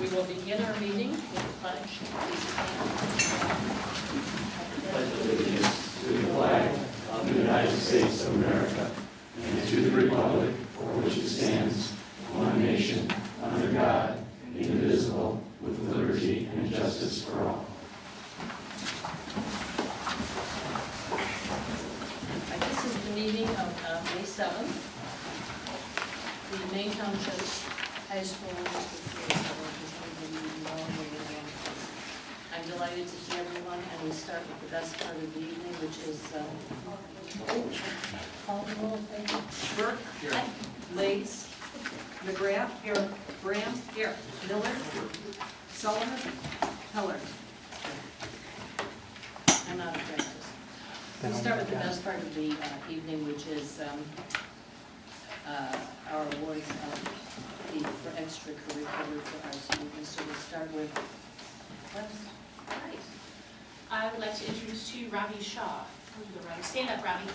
We will begin our meeting with the pledge. Please stand. Pledge allegiance to the flag of the United States of America and to the republic for which it stands, one nation, under God, indivisible, with liberty and justice for all. This is the meeting of May 7th. The Main Township High School District 3 is going to be long meeting. I'm delighted to see everyone, and we start with the best part of the evening, which is call the roll, thank you. Burke. Here. Lace. McGrath. Here. Graham. Here. Miller. Sullivan. Heller. I'm out of practice. We'll start with the best part of the evening, which is our awards for extracurricular for our students. So we'll start with Right. I would like to introduce to you Robbie Shaw. Robbie. Stand up, Robbie.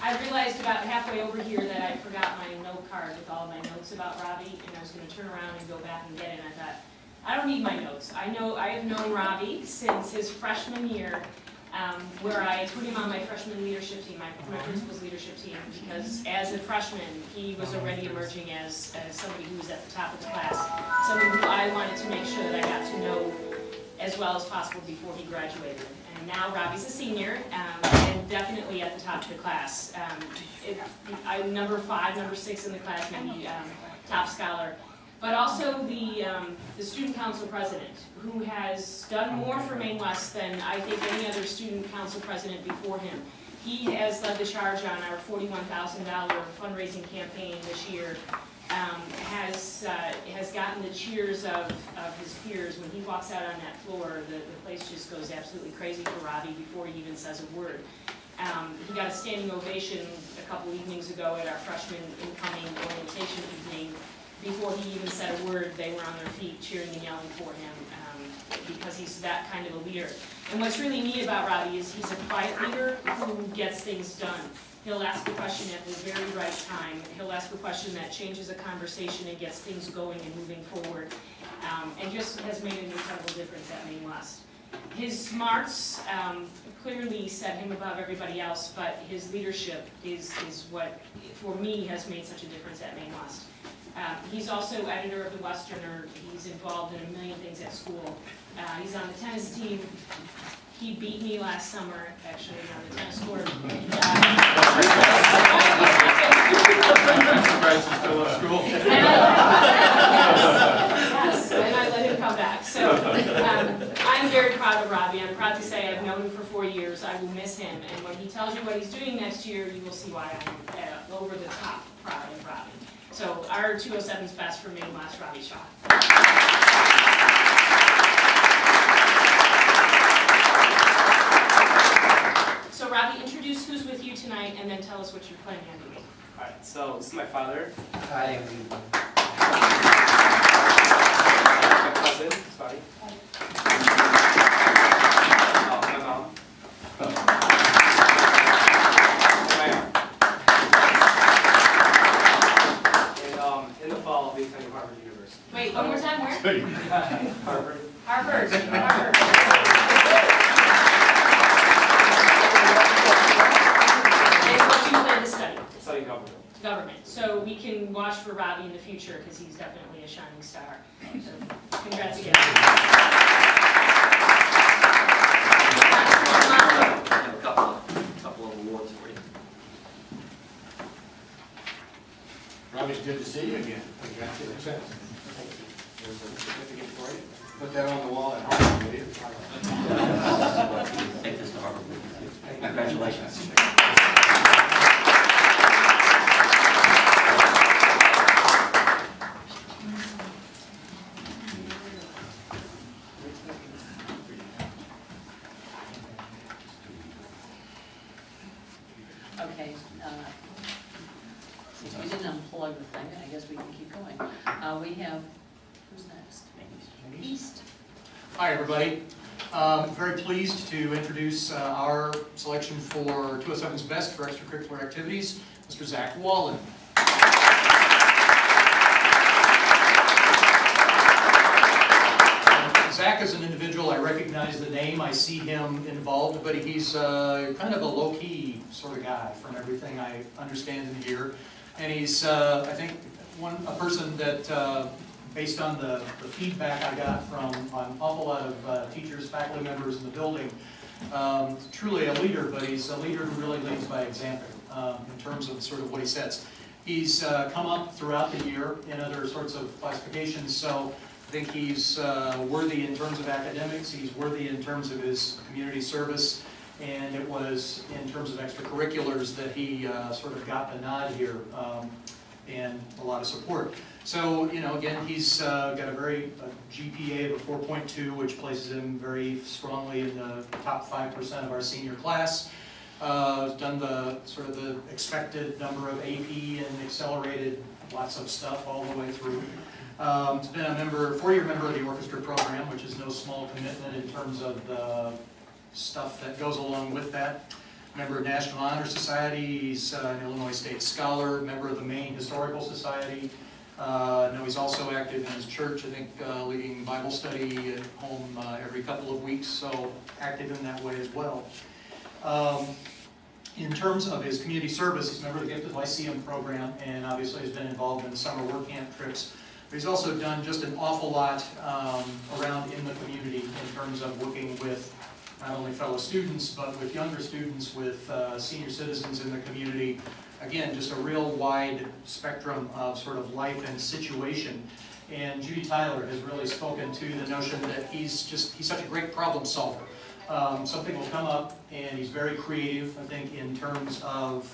I realized about halfway over here that I forgot my note card with all my notes about Robbie, and I was going to turn around and go back and get it, and I thought, I don't need my notes. I have known Robbie since his freshman year, where I put him on my freshman leadership team, my principal's leadership team, because as a freshman, he was already emerging as somebody who was at the top of the class, somebody who I wanted to make sure that I got to know as well as possible before he graduated. And now Robbie's a senior, and definitely at the top of the class. I'm number 5, number 6 in the class, maybe top scholar. But also the student council president, who has done more for Maine West than I think any other student council president before him. He has led the charge on our $41,000 fundraising campaign this year, has gotten the cheers of his peers. When he walks out on that floor, the place just goes absolutely crazy for Robbie before he even says a word. He got a standing ovation a couple evenings ago at our freshman incoming orientation evening. Before he even said a word, they were on their feet cheering and yelling for him because he's that kind of a leader. And what's really neat about Robbie is he's a quiet leader who gets things done. He'll ask a question at the very right time. He'll ask a question that changes a conversation and gets things going and moving forward, and just has made an incredible difference at Maine West. His smarts clearly set him above everybody else, but his leadership is what, for me, has made such a difference at Maine West. He's also editor of the Westerner. He's involved in a million things at school. He's on the tennis team. He beat me last summer, actually, on the tennis court. I'm surprised he's still at school. Yes, and I let him come back. So I'm very proud of Robbie. I'm proud to say I've known him for 4 years. I will miss him. And when he tells you what he's doing next year, you will see why I'm over the top proud of Robbie. So our 207's best for Maine West, Robbie Shaw. So Robbie, introduce who's with you tonight, and then tell us what you're planning on doing. All right, so this is my father. Hi. My cousin, sorry. My mom. My aunt. And in the fall, I'll be attending Harvard University. Wait, one more time, where? Harvard. Harvard. Harvard. And what do you plan to study? Studying government. Government. So we can watch for Robbie in the future because he's definitely a shining star. So congrats again. I have a couple of awards for you. Robbie, it's good to see you again. Congratulations. There's a certificate for you. Put that on the wall at Harvard, will you? Take this to Harvard with you. Congratulations. Okay, since we didn't unplug the thing, I guess we can keep going. We have, who's next? East. Hi, everybody. Very pleased to introduce our selection for 207's Best for Extracurricular Activities, Mr. Zach Wallen. Zach is an individual, I recognize the name, I see him involved, but he's kind of a low-key sort of guy from everything I understand and hear. And he's, I think, a person that, based on the feedback I got from an awful lot of teachers, faculty members in the building, truly a leader, but he's a leader who really leads by example in terms of sort of what he sets. He's come up throughout the year in other sorts of classifications, so I think he's worthy in terms of academics, he's worthy in terms of his community service, and it was in terms of extracurriculars that he sort of got the nod here, and a lot of support. So, you know, again, he's got a GPA of a 4.2, which places him very strongly in the top 5% of our senior class. Done the sort of the expected number of AP and accelerated lots of stuff all the way through. He's been a 4-year member of the orchestra program, which is no small commitment in terms of the stuff that goes along with that. Member of National Honor Society, he's an Illinois State Scholar, member of the Maine Historical Society. No, he's also active in his church, I think leading Bible study at home every couple of weeks, so active in that way as well. In terms of his community service, he's a member of the Gifted Lyceum program, and obviously has been involved in summer work camp trips. But he's also done just an awful lot around in the community in terms of working with not only fellow students, but with younger students, with senior citizens in the community. Again, just a real wide spectrum of sort of life and situation. And Judy Tyler has really spoken to the notion that he's such a great problem solver. Something will come up, and he's very creative, I think, in terms of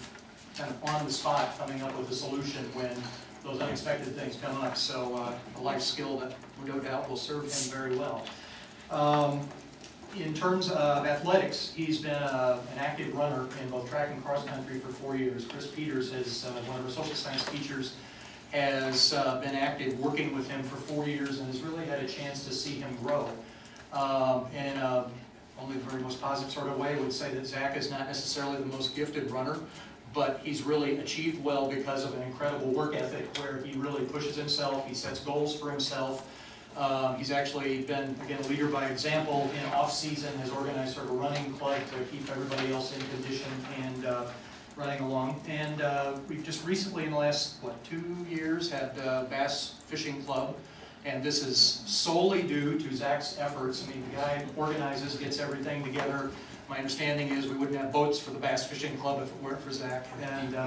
kind of on the spot coming up with a solution when those unexpected things come up. So a life skill that no doubt will serve him very well. In terms of athletics, he's been an active runner in both track and cross country for 4 years. Chris Peters, is one of our social science teachers, has been active working with him for 4 years and has really had a chance to see him grow. And only the very most positive sort of way would say that Zach is not necessarily the most gifted runner, but he's really achieved well because of an incredible work ethic where he really pushes himself, he sets goals for himself. He's actually been, again, a leader by example. In off-season has organized sort of a running club to keep everybody else in condition and running along. And we've just recently, in the last, 2 years, had Bass Fishing Club. And this is solely due to Zach's efforts. I mean, the guy organizes, gets everything together. My understanding is we wouldn't have boats for the Bass Fishing Club if it weren't for Zach. And you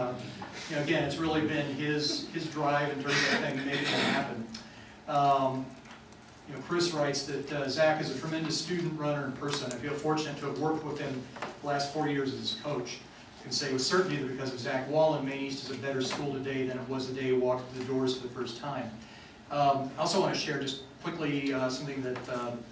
know, again, it's really been his drive in terms of that thing to make it happen. You know, Chris writes that Zach is a tremendous student, runner, and person. I feel fortunate to have worked with him the last 4 years as his coach. I can say with certainty that because of Zach Wallen, Maine East is a better school today than it was the day he walked through the doors for the first time. I also want to share just quickly something that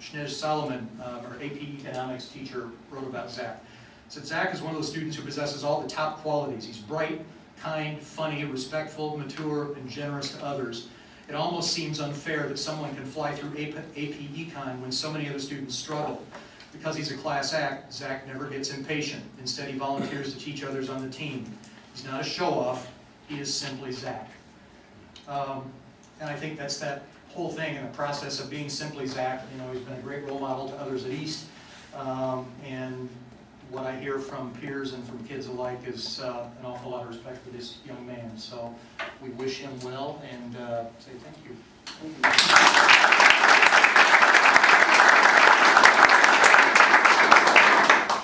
Shnez Solomon, our AP Economics teacher, wrote about Zach. He said, Zach is one of those students who possesses all the top qualities. He's bright, kind, funny, respectful, mature, and generous to others. It almost seems unfair that someone can fly through AP Econ when so many other students struggle. Because he's a class act, Zach never gets impatient. Instead, he volunteers to teach others on the team. He's not a show-off, he is simply Zach. And I think that's that whole thing in the process of being simply Zach. You know, he's been a great role model to others at East. And what I hear from peers and from kids alike is an awful lot of respect for this young man. So we wish him well and say thank you.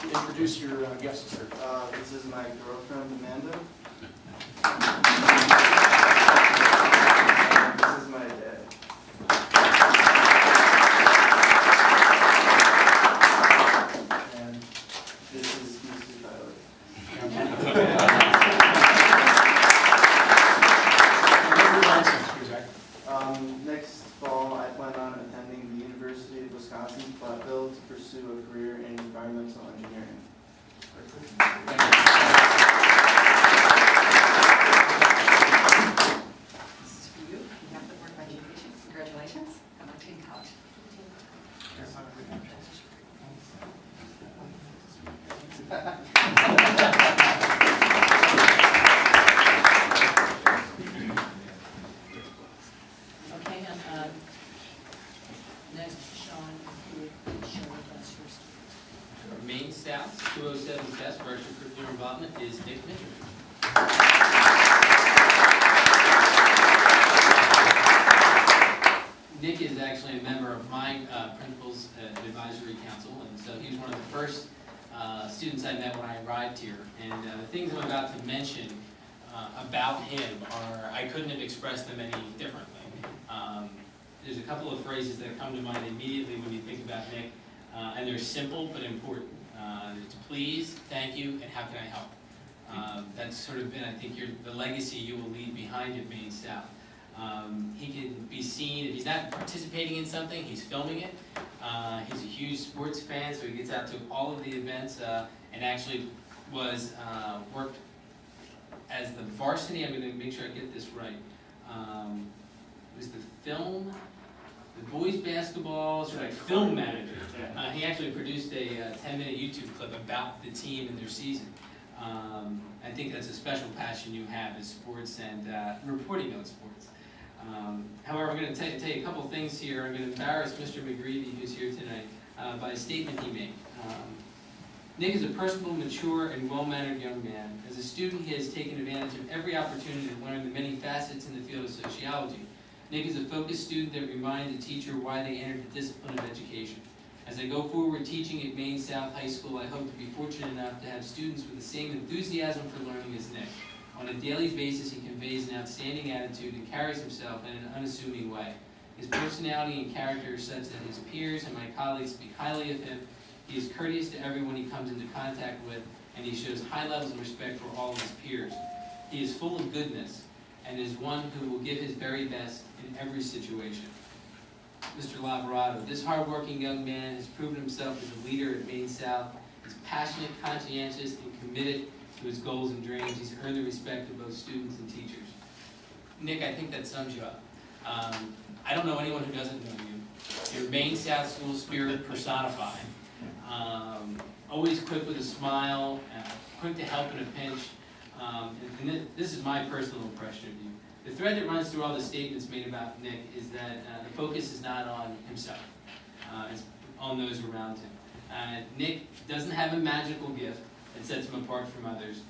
Introduce your guests, sir. This is my girlfriend, Amanda. This is my dad. And this is Mrs. Tyler. Next fall, I plan on attending the University of Wisconsin-Platteville to pursue a career in environmental engineering. This is for you. You have the Board of Education. Congratulations. Come on to college. Okay, and next, Sean, if you would share with us your story. Maine South's 207 test for extracurricular involvement is Nick Mitchell. Nick is actually a member of my Principals Advisory Council, and so he was one of the first students I met when I arrived here. And the things I'm about to mention about him are, I couldn't have expressed them any differently. There's a couple of phrases that come to mind immediately when you think about Nick, and they're simple but important. It's please, thank you, and how can I help? That's sort of been, I think, the legacy you will leave behind at Maine South. He can be seen, if he's not participating in something, he's filming it. He's a huge sports fan, so he gets out to all of the events, and actually worked as the varsity, I'm going to make sure I get this right. It was the boys basketball, sort of like film manager. He actually produced a 10-minute YouTube clip about the team and their season. I think that's a special passion you have is sports and reporting on sports. However, I'm going to tell you a couple things here. I'm going to embarrass Mr. McGreevy, who's here tonight, by a statement he made. Nick is a personable, mature, and well-mannered young man. As a student, he has taken advantage of every opportunity to learn the many facets in the field of sociology. Nick is a focused student that reminds a teacher why they entered the discipline of education. As I go forward teaching at Maine South High School, I hope to be fortunate enough to have students with the same enthusiasm for learning as Nick. On a daily basis, he conveys an outstanding attitude and carries himself in an unassuming way. His personality and character are such that his peers and my colleagues speak highly of him. He is courteous to everyone he comes into contact with, and he shows high levels of respect for all of his peers. He is full of goodness, and is one who will give his very best in every situation. Mr. Lavarado, this hardworking young man has proven himself as a leader at Maine South. He's passionate, conscientious, and committed to his goals and dreams. He's earned the respect of both students and teachers. Nick, I think that sums you up. I don't know anyone who doesn't know you. You're Maine South school spirit personified. Always quick with a smile, quick to help in a pinch. And this is my personal impression of you. The thread that runs through all the statements made about Nick is that the focus is not on himself. It's on those around him. Nick doesn't have a magical gift that sets him apart from others,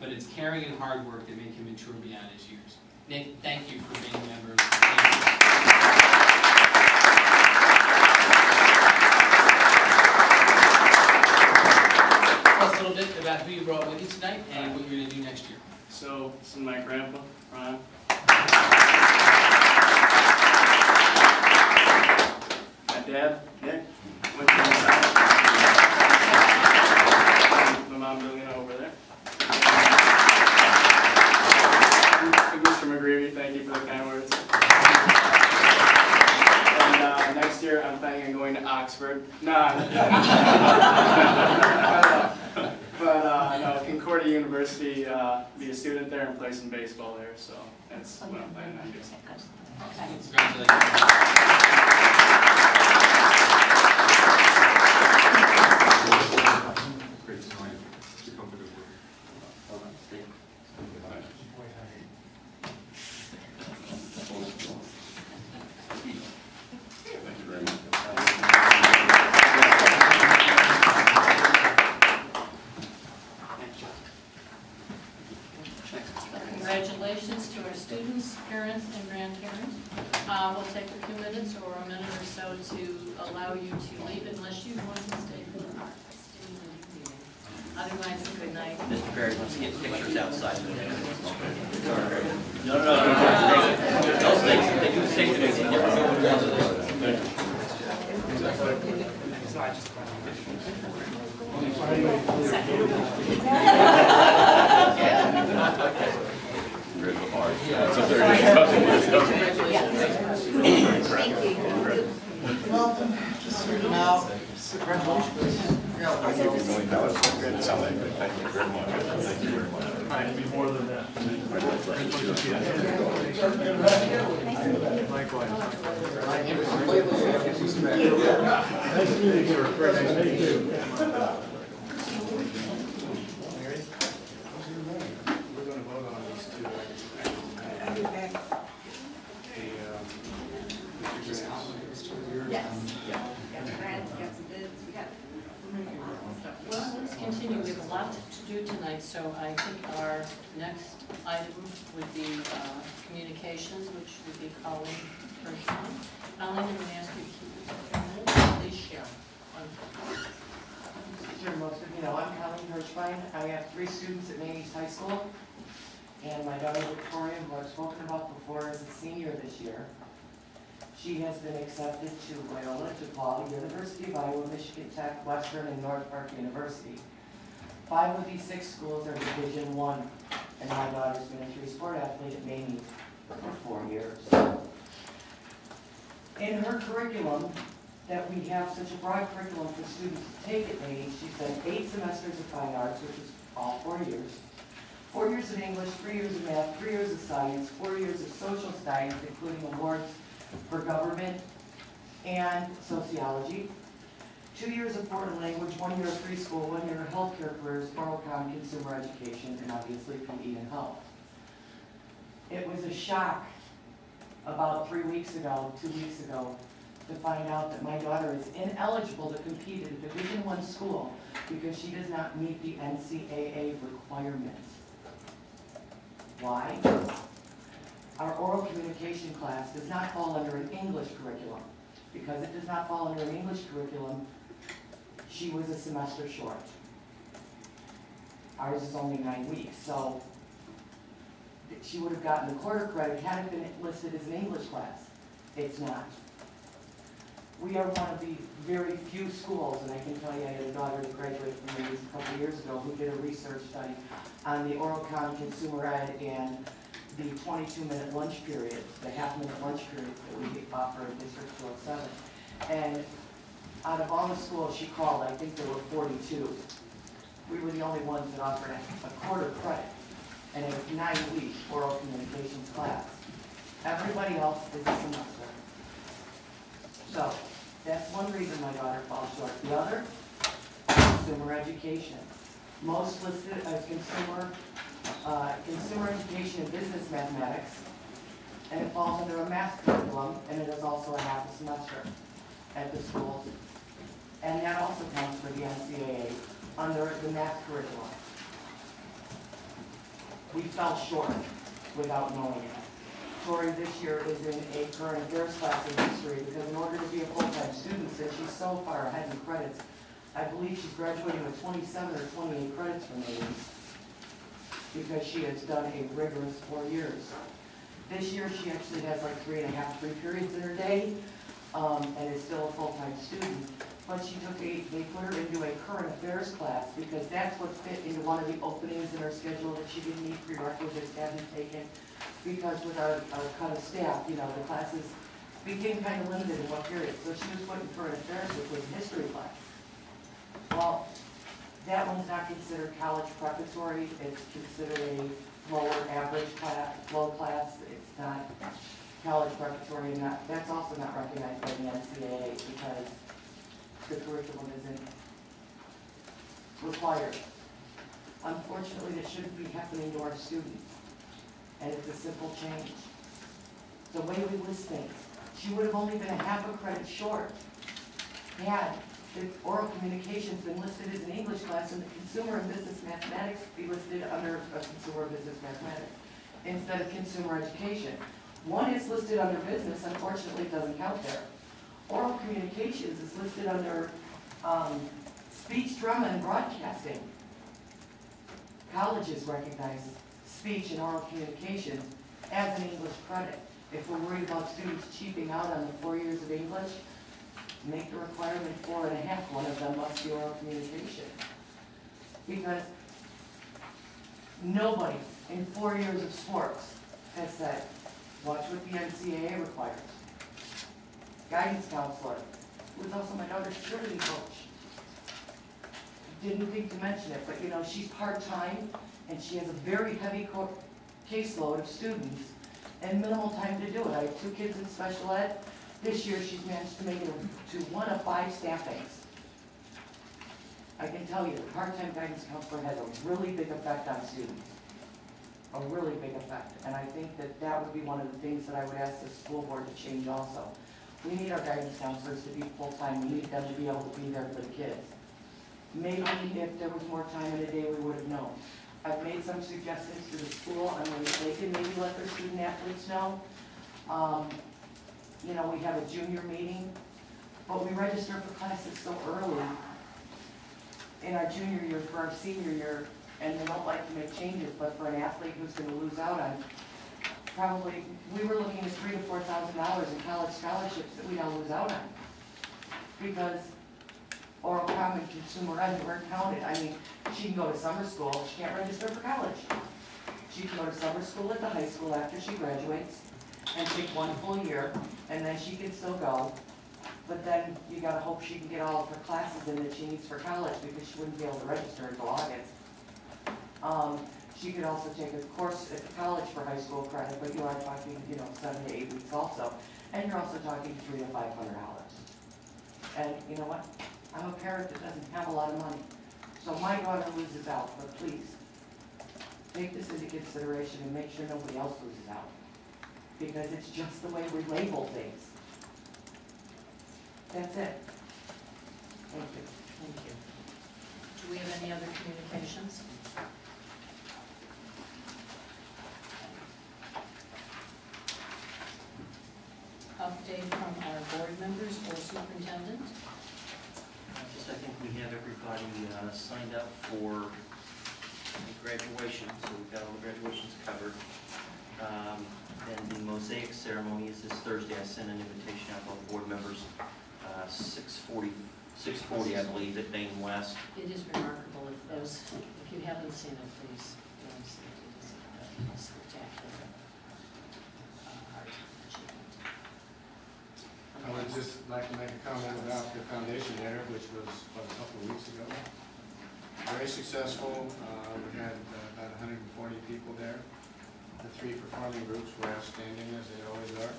but it's caring and hard work that make him mature beyond his years. Nick, thank you for being a member of the team. Tell us a little bit about who you brought with you tonight and what you're going to do next year. So, this is my grandpa, Ron. My dad, Nick. Went to my mom, Lillian, over there. Mr. McGreevy, thank you for the kind words. And next year, I'm planning on going to Oxford. But no, Concordia University, be a student there and play some baseball there, so that's what I'm planning on doing. Congratulations to our students, parents, and grandparents. We'll take a few minutes or a minute or so to allow you to leave unless you want to stay for the meeting. Otherwise, good night. Mr. Perry wants to get pictures outside. No. Those things, they do the same thing. Now, congratulations. Thank you very much. Thank you very much. I'd be more than that. Likewise. Nice to meet you, sir. Very nice to meet you. lot to do tonight, so I think our next item would be communications, which would be Colleen Hirschbein. Colleen, I'm going to ask you to keep it to 10 minutes. Please share. Sure, most of you know, I'm Colleen Hirschbein. I have 3 students at Maine East High School, and my daughter Victoria, who I've spoken about before, is a senior this year. She has been accepted to Loyola, DePaul, University of Iowa, Michigan Tech, Western, and North Park University. 5 of these 6 schools are Division I, and my daughter's been a 3-sport athlete at Maine for 4 years. In her curriculum, that we have such a broad curriculum for students to take at Maine, she's done 8 semesters of fine arts, which is all 4 years. 4 years of English, 3 years of math, 3 years of science, 4 years of social science, including awards for government and sociology, 2 years of foreign language, 1 year of preschool, 1 year of healthcare careers, oral comm, consumer education, and obviously PE and health. It was a shock about 3 weeks ago, 2 weeks ago, to find out that my daughter is ineligible to compete in a Division I school because she does not meet the NCAA requirements. Why? Our oral communication class does not fall under an English curriculum. Because it does not fall under an English curriculum, she was a semester short. Ours is only 9 weeks, so she would have gotten the quarter credit had it been listed as an English class. It's not. We are one of the very few schools, and I can tell you I had a daughter that graduated from Maine a couple of years ago who did a research study on the oral comm, consumer ed, and the 22-minute lunch period, the half-minute lunch period that we offer in District 207. And out of all the schools she called, I think there were 42. We were the only ones that offered a quarter credit and a 9-week oral communications class. Everybody else is a semester. So that's one reason my daughter falls short. The other, consumer education. Most listed as consumer education and business mathematics, and it falls under a math curriculum, and it is also a half a semester at the schools. And that also counts for the NCAA under the math curriculum. We fell short without knowing it. Tori this year is in a current affairs class in history because in order to be a full-time student, since she's so far ahead in credits, I believe she's graduating with 27 or 28 credits from Maine because she has done a rigorous 4 years. This year she actually has like 3.5 free periods in her day and is still a full-time student. But they put her into a current affairs class because that's what fit into one of the openings in her schedule that she didn't need prerequisites to have taken. Because with our cut of staff, you know, the classes became kind of limited in what period. So she was put in current affairs, which was a history class. Well, that one's not considered college preparatory. It's considered a lower average class, low class. It's not college preparatory, and that's also not recognized by the NCAA because the curriculum isn't required. Unfortunately, that shouldn't be happening to our students. And it's a simple change. The way we list things, she would have only been a half a credit short had the oral communications been listed as an English class and the consumer and business mathematics be listed under a consumer business mathematics instead of consumer education. One is listed under business, unfortunately it doesn't count there. Oral communications is listed under speech, drama, and broadcasting. Colleges recognize speech and oral communications as an English credit. If we're worried about students cheaping out on the 4 years of English, make the requirement 4.5. One of them must be oral communication. Because nobody in 4 years of sports has said, watch what the NCAA requires. Guidance counselor, who is also my daughter's cheerleading coach. Didn't think to mention it, but you know, she's part-time and she has a very heavy caseload of students and minimal time to do it. I have 2 kids in special ed. This year she's managed to make it to 1 of 5 staffings. I can tell you, the part-time guidance counselor has a really big effect on students. A really big effect. And I think that that would be one of the things that I would ask the school board to change also. We need our guidance counselors to be full-time. We need them to be able to be there for the kids. Maybe if there was more time in the day, we would have known. I've made some suggestions to the school on ways they can maybe let their student athletes know. You know, we have a junior meeting, but we register for classes so early in our junior year for our senior year, and they don't like to make changes, but for an athlete who's gonna lose out on, probably, we were looking at $3,000 to $4,000 in college scholarships that we now lose out on. Because oral common consumer ed weren't counted. I mean, she can go to summer school, she can't register for college. She can go to summer school at the high school after she graduates and take 1 full year, and then she can still go. But then you gotta hope she can get all of her classes in that she needs for college, because she wouldn't be able to register until August. She could also take a course at the college for high school credit, but you are talking, 7 to 8 weeks also. And you're also talking $300 to $500. And you know what? I'm a parent that doesn't have a lot of money. So my daughter loses out, but please, take this into consideration and make sure nobody else loses out. Because it's just the way we label things. That's it. Thank you. Thank you. Do we have any other communications? Update from our board members or superintendent? Just, I think we have everybody signed up for graduation, so we've got all the graduations covered. And the mosaic ceremony is this Thursday. I sent an invitation out to all the board members, 6:40, I believe, at Bain West. It is remarkable if you haven't seen it, please go and see it. It is spectacular art achievement. I would just like to make a comment about the foundation dinner, which was, a couple of weeks ago. Very successful. We had about 140 people there. The 3 performing groups were outstanding, as they always are.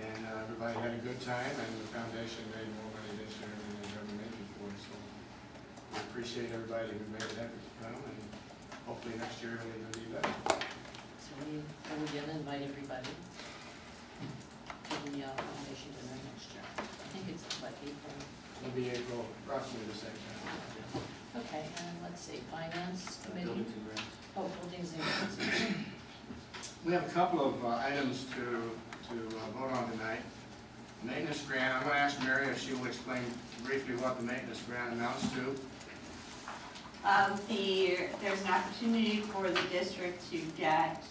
And everybody had a good time, and the foundation made more money this year than they've ever made before. So we appreciate everybody who made an effort to come, and hopefully next year it'll even be better. So we again invite everybody to the foundation dinner next year. I think it's what, April? It'll be April, approximately the same time. Okay, and let's see, finance committee. Buildings and grounds. Oh, buildings and grounds. We have a couple of items to vote on tonight. Maintenance grant, I'm going to ask Mary if she will explain briefly what the maintenance grant amounts to. There's an opportunity for the district to get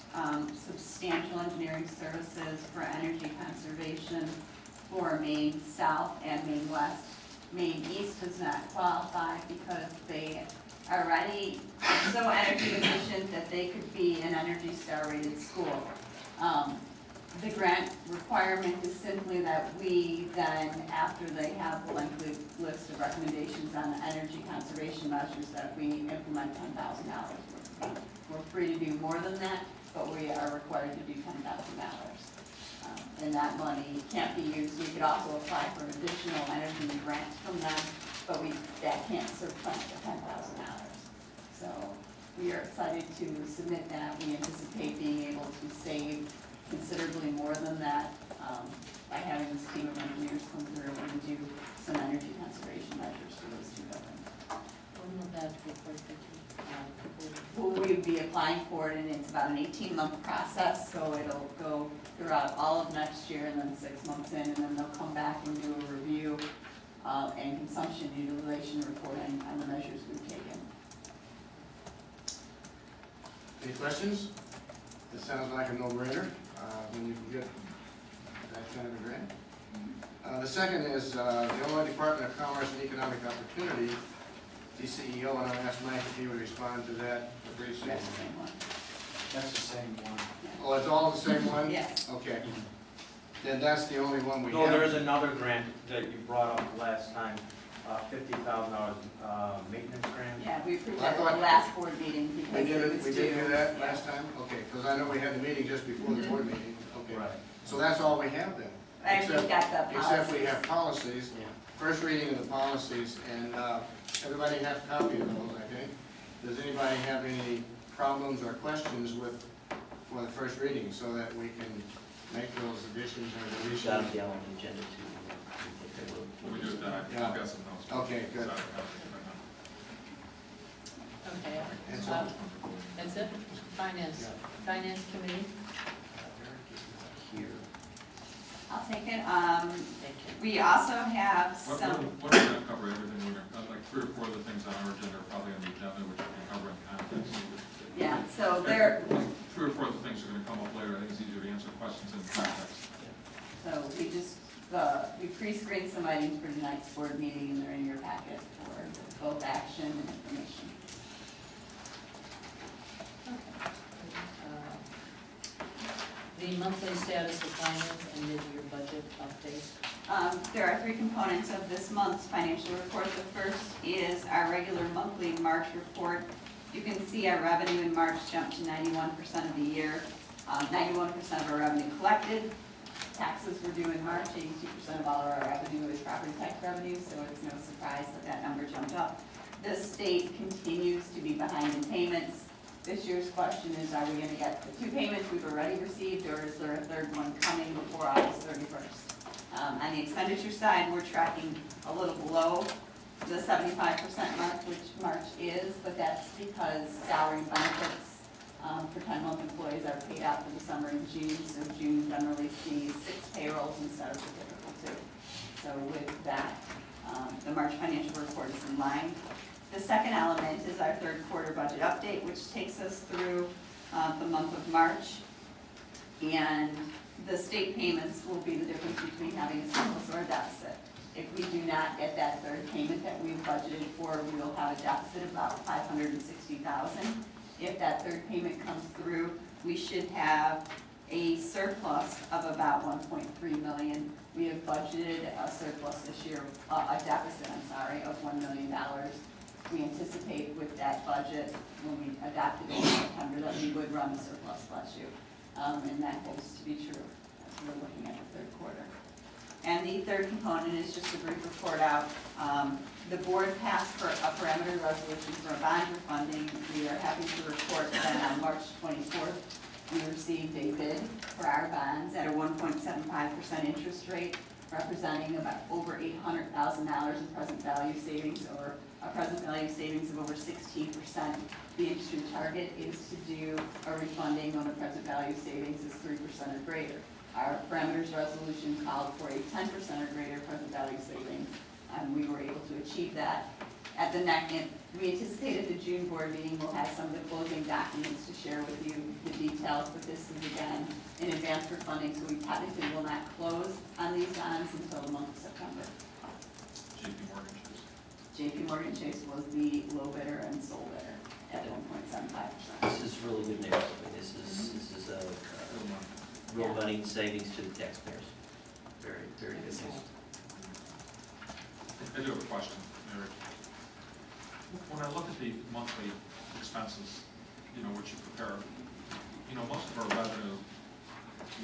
substantial engineering services for energy conservation for Maine South and Maine West. Maine East does not qualify because they are already so energy efficient that they could be an Energy Star rated school. The grant requirement is simply that we then, after they have the lengthy list of recommendations on the energy conservation measures, that we implement $10,000. We're free to do more than that, but we are required to do $10,000. And that money can't be used. We could also apply for additional energy grants from them, but that can't supplant the $10,000. So we are excited to submit that. We anticipate being able to save considerably more than that by having this team of engineers come through and do some energy conservation measures for those 2 buildings. When will that be completed? Well, we'd be applying for it, and it's about an 18-month process, so it'll go throughout all of next year and then 6 months in, and then they'll come back and do a review and consumption utilization reporting on the measures we've taken. Any questions? This sounds like a no-brainer when you can get that kind of a grant. The second is the Illinois Department of Commerce and Economic Opportunity, DCEO, and I asked Mike if he would respond to that briefly. That's the same one. That's the same one. Oh, it's all the same one? Yes. Okay. Then that's the only one we have. No, there is another grant that you brought up last time, $50,000 maintenance grant. Yeah, we approved I that at thought- the last board meeting We because did it it, was we did due. do that Yeah. last time? Okay, because I know we had the meeting just before the board meeting. Okay. Right. So that's all we have then? And we've got the Except we policies. have policies, Yeah. first reading of the policies, and everybody has a copy of those, I think. Does anybody have any problems or questions for the first reading, so that we can make those additions or We've got deletions? the on the agenda too. When we do it, then I've Yeah. got some notes. Okay, good. Okay, That's all. that's it? Finance, Finance Committee? Here. I'll take it. Thank you. We also have What some, are we gonna cover everything, we're gonna, like 3 or 4 of the things on our agenda are probably on the agenda, which we can cover in context. yeah, so there, 3 or 4 of the things are gonna come up later, I think it's easier to answer questions in context. so we pre-screened some items for tonight's board meeting, and they're in your packet for both action and information. The monthly status of finance and mid-year budget update. There are 3 components of this month's financial report. The first is our regular monthly March report. You can see our revenue in March jumped to 91% of the year, 91% of our revenue collected. Taxes were due in March, 82% of all of our revenue is property tax revenue, so it's no surprise that that number jumped up. The state continues to be behind in payments. This year's question is, are we going to get the 2 payments we've already received, or is there a third one coming before August 31st? On the expenditure side, we're tracking a little below the 75% mark, which March is, but that's because salary and benefits for 10-month employees are paid out for the summer in June, so June generally sees 6 payrolls instead of the typical 2. So with that, the March financial report is in line. The second element is our 3rd quarter budget update, which takes us through the month of March. And the state payments will be the difference between having a surplus or a deficit. If we do not get that 3rd payment that we've budgeted for, we will have a deficit of about $560,000. If that 3rd payment comes through, we should have a surplus of about $1.3 million. We have budgeted a surplus this year, a deficit, of $1 million. We anticipate with that budget, when we adopted it in September, that we would run a surplus budget. And that holds to be true as we're looking at the 3rd quarter. And the 3rd component is just a brief report out. The board passed for a parameter resolution for a bond refunding. We are happy to report that on March 24th, we received a bid for our bonds at a 1.75% interest rate, representing about over $800,000 in present value savings, or a present value savings of over 16%. The industry target is to do a refunding when the present value savings is 3% or greater. Our parameters resolution called for a 10% or greater present value savings, and we were able to achieve that. At the we anticipate at the June board meeting we'll have some of the closing documents to share with you, the details, but this is again in advance for funding, so we technically will not close on these bonds until the month of September. JP Morgan Chase was the low bidder and sole bidder at 1.75%. This is really good news. This is a real money savings to the taxpayers. Very, very good news. I do have a question, Eric. When I look at the monthly expenses, which you prepare, most of our revenue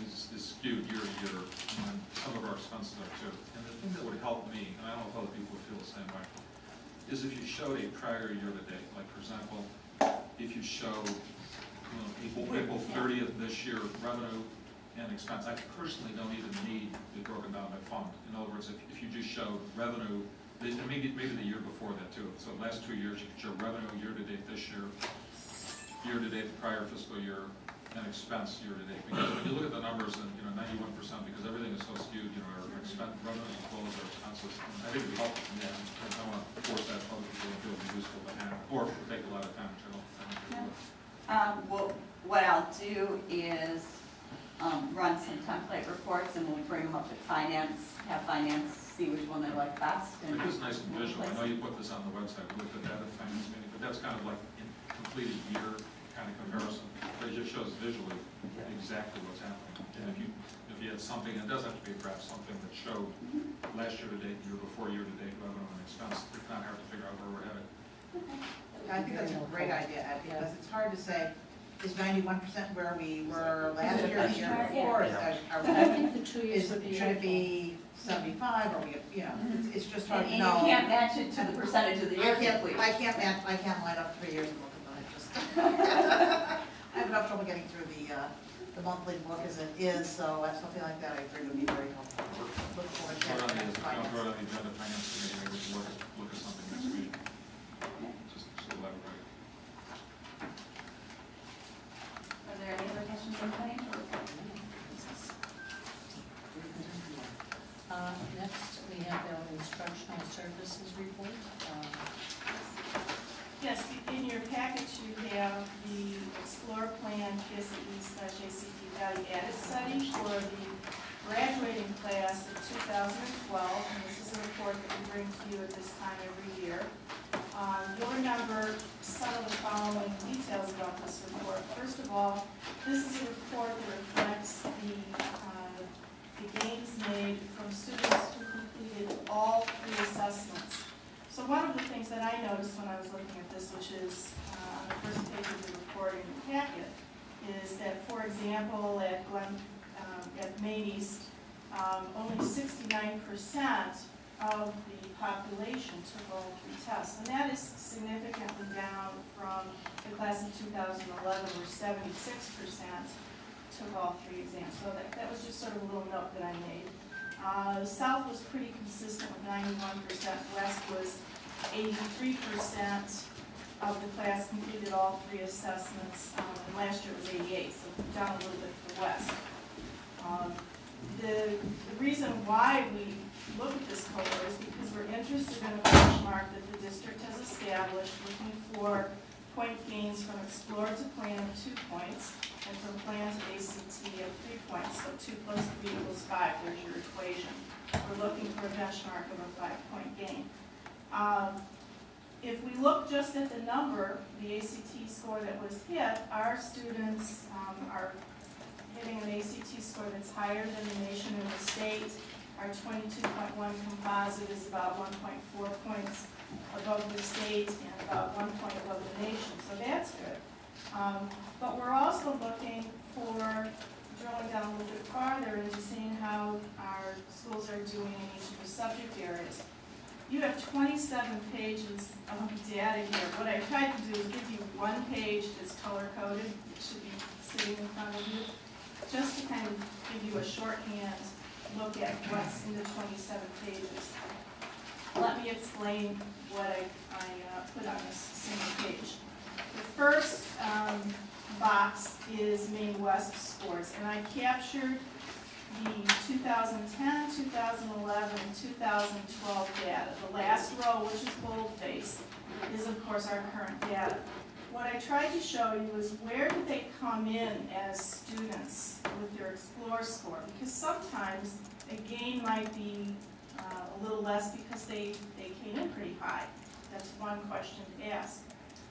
is skewed year to year, and some of our expenses are too. And the thing that would help me, and I don't know if other people would feel the same way, is if you showed a prior year to date, like for example, if you showed April 30th this year revenue and expense. I personally don't even need it broken down by fund. In other words, if you just showed revenue, maybe the year before that too. So the last 2 years you could show revenue year to date this year to date the prior fiscal year, and expense year to date. Because when you look at the numbers, and 91%, because everything is so skewed, our expense revenues as well as our expenses. And I think it would be helpful. Yeah, I don't want to force that other people to feel it'd be useful to have, or take a lot of time, which I don't think it would. Well, what I'll do is run some template reports, and we'll bring them up to finance, have finance see which one they like best. It is nice and visual. I know you put this on the website. We looked at that at the finance meeting, but that's kind of like in completed year kind of comparison. It just shows visually exactly what's happening. And if you had something, it doesn't have to be a graph, something that showed last year to date, year before year to date revenue and expense, it's not hard to figure out where we're headed. I think that's a great idea, Ed, because it's hard to say, is 91% where we were last year, the year before? I think the 2 years would be should it be 75, or it's just hard to And know. you can't match it to the percentage of the year. I can't line up 3 years and look at it, just. I have enough trouble getting through the monthly book as it is, so something like that I agree would be very helpful. Look forward to Throw it on the finance. agenda finance committee, maybe we can look at something next week. Just elaborate. KCE/ACT Value Added Study for the graduating class of 2012, and this is a report that we bring to you at this time every year. You'll remember some of the following details about this report. First of all, this is a report that reflects the gains made from students who completed all 3 assessments. So one of the things that I noticed when I was looking at this, which is on the first page of the report in the packet, is that, for example, at Maine East, only 69% of the population took all 3 tests. And that is significantly down from the class of 2011, where 76% took all 3 exams. So that was just sort of a little note that I made. South was pretty consistent with 91%. West was 83% of the class completed all 3 assessments. And last year it was 88, so down a little bit for West. The reason why we look at this cohort is because we're interested in a benchmark that the district has established, looking for point gains from Explore to Plan of 2 points, and from Plan to ACT of 3 points. So 2 plus 3 equals 5, there's your equation. We're looking for a benchmark of a 5-point gain. If we look just at the number, the ACT score that was hit, our students are hitting an ACT score that's higher than the nation and the state. Our 22.1 composite is about 1.4 points above the state and about 1 point above the nation, so that's good. But we're also looking for drilling down a little bit farther into seeing how our schools are doing in each of the subject areas. You have 27 pages of data here. What I tried to do is give you 1 page that's color-coded. It should be sitting in front of you, just to kind of give you a shorthand look at what's in the 27 pages. Let me explain what I put on this single page. The first box is Maine West scores, and I captured the 2010, 2011, and 2012 data. The last row, which is bold-faced, is of course our current data. What I tried to show you is where did they come in as students with their Explore score, because sometimes a gain might be a little less because they came in pretty high. That's one question to ask.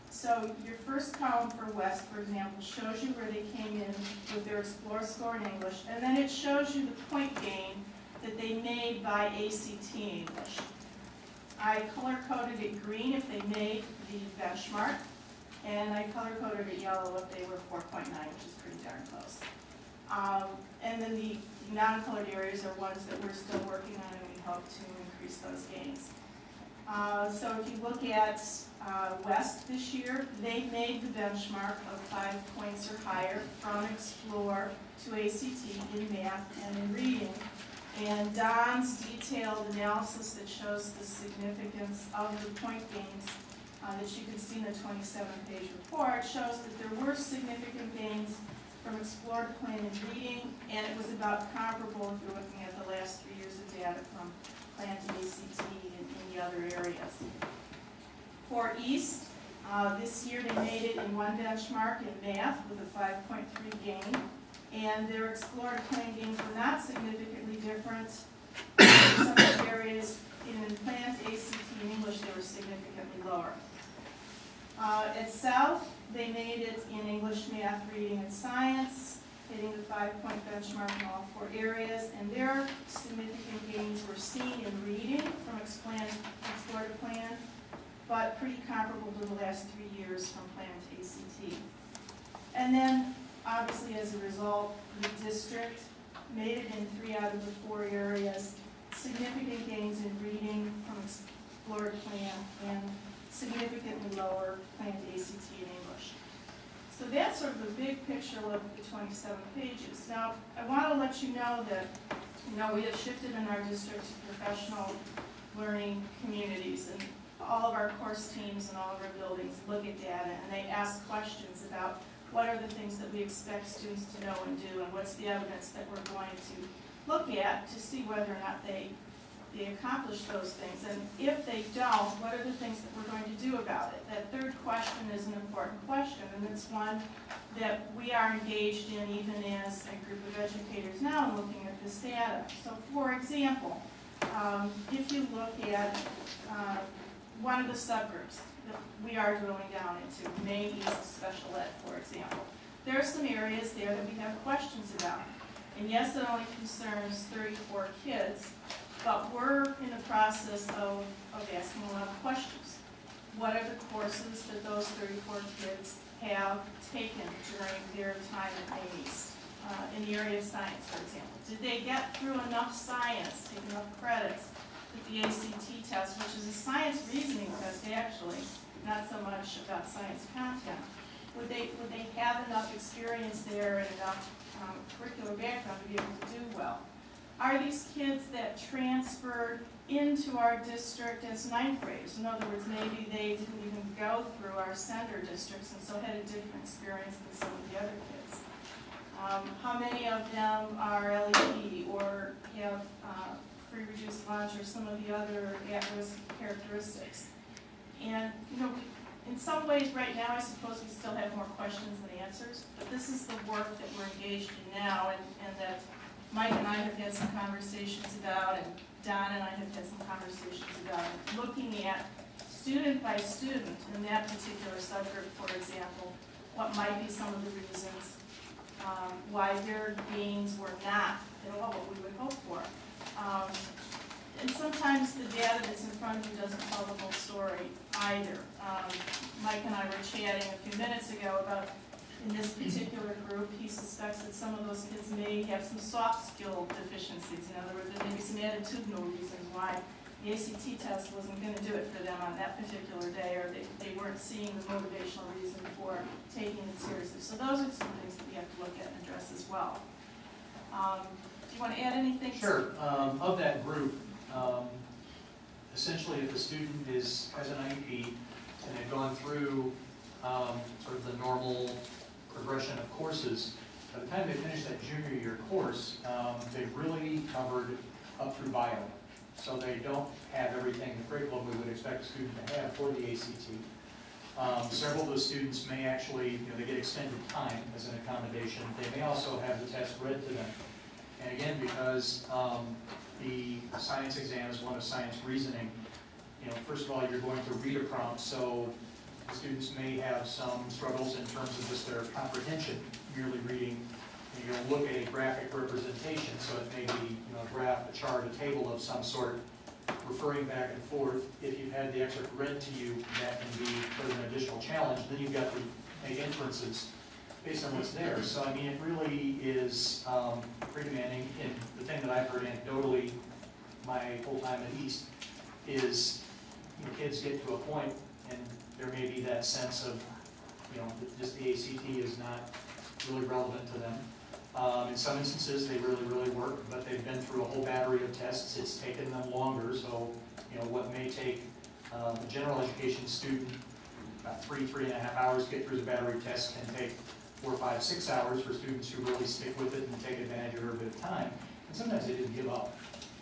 So your first column for West, for example, shows you where they came in with their Explore score in English, and then it shows you the point gain that they made by ACT English. I color-coded it green if they made the benchmark, and I color-coded it yellow if they were 4.9, which is pretty darn close. And then the non-colored areas are ones that we're still working on, and we hope to increase those gains. So if you look at West this year, they made the benchmark of 5 points or higher from Explore to ACT in math and in reading. And Don's detailed analysis that shows the significance of the point gains that you can see in the 27-page report shows that there were significant gains from Explore to Plan in reading, and it was about comparable if you're looking at the last 3 years of data from Plan to ACT and in the other areas. For East, this year they made it in 1 benchmark in math with a 5.3 gain, and their Explore to Plan gains were not significantly different. In some areas in Plan to ACT and English they were significantly lower. At South, they made it in English, math, reading, and science, hitting the 5-point benchmark in all 4 areas, and their significant gains were seen in reading from Explore to Plan, but pretty comparable to the last 3 years from Plan to ACT. And then, obviously, as a result, the district made it in 3 out of the 4 areas, significant gains in reading from Explore to Plan, and significantly lower Plan to ACT in English. So that's sort of the big picture of the 27 pages. Now, I want to let you know that, we have shifted in our district to professional learning communities, and all of our course teams and all of our buildings look at data, and they ask questions about what are the things that we expect students to know and do, and what's the evidence that we're going to look at to see whether or not they they accomplish those things. And if they don't, what are the things that we're going to do about it? That third question is an important question, and it's one that we are engaged in even as a group of educators now in looking at this data. So for example, if you look at one of the subgroups that we are drilling down into, Maine East Special Ed, for example, there are some areas there that we have questions about. And yes, it only concerns 34 kids, but we're in the process of asking a lot of questions. What are the courses that those 34 kids have taken during their time at Maine East? In the area of science, for example. Did they get through enough science, take enough credits with the ACT test, which is a science reasoning test actually, not so much about science content. Would they have enough experience there and enough curricular background to be able to do well? Are these kids that transferred into our district as ninth graders? In other words, maybe they didn't even go through our sender districts and so had a different experience than some of the other kids. How many of them are LEP or have free reduced lunch or some of the other at-risk characteristics? And, you know, in some ways right now I suppose we still have more questions than answers, but this is the work that we're engaged in now and that Mike and I have had some conversations about, and Don and I have had some conversations about, looking at student by student in that particular subgroup, for example, what might be some of the reasons why their gains were not at all what we would hope for. And sometimes the data that's in front of you doesn't tell the whole story either. Mike and I were chatting a few minutes ago about, in this particular group, he suspects that some of those kids may have some soft skill deficiencies. In other words, there may be some attitudinal reasons why the ACT test wasn't going to do it for them on that particular day, or they weren't seeing the motivational reason for taking it seriously. So those are some things that we have to look at and address as well. Do you want to add anything? Sure. Of that group, essentially if a student has an IEP and they've gone through sort of the normal progression of courses, by the time they finish that junior year course, they've really covered up through bio. So they don't have everything, the curriculum we would expect a student to have for the ACT. Several of those students may actually, they get extended time as an accommodation. They may also have the test read to them. And again, because the science exam is one of science reasoning, first of all, you're going to read a prompt, so the students may have some struggles in terms of just their comprehension, merely reading. You'll look at a graphic representation, so it may be a graph, a chart, a table of some sort, referring back and forth. If you've had the excerpt read to you, that can be sort of an additional challenge. Then you've got to make inferences based on what's there. So I mean, it really is pretty demanding. And the thing that I've heard anecdotally my whole time at East is, kids get to a point and there may be that sense of, just the ACT is not really relevant to them. In some instances, they really, really work, but they've been through a whole battery of tests. It's taken them longer, so what may take a general education student about 3.5 hours to get through the battery of tests can take 4, 5, 6 hours for students who really stick with it and take advantage of every bit of time. And sometimes they didn't give up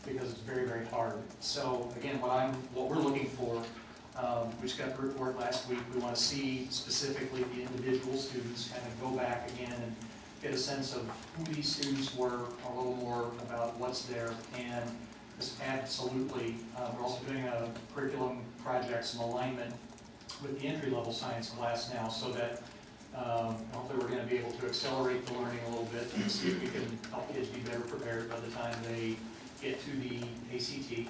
because it's very, very hard. So again, what we're looking for, we just got the report last week. We want to see specifically the individual students, kind of go back again and get a sense of who these students were, a little more about what's there, and this absolutely, we're also doing a curriculum project, some alignment with the entry-level science class now, so that hopefully we're going to be able to accelerate the learning a little bit and see if we can help kids be better prepared by the time they get to the ACT.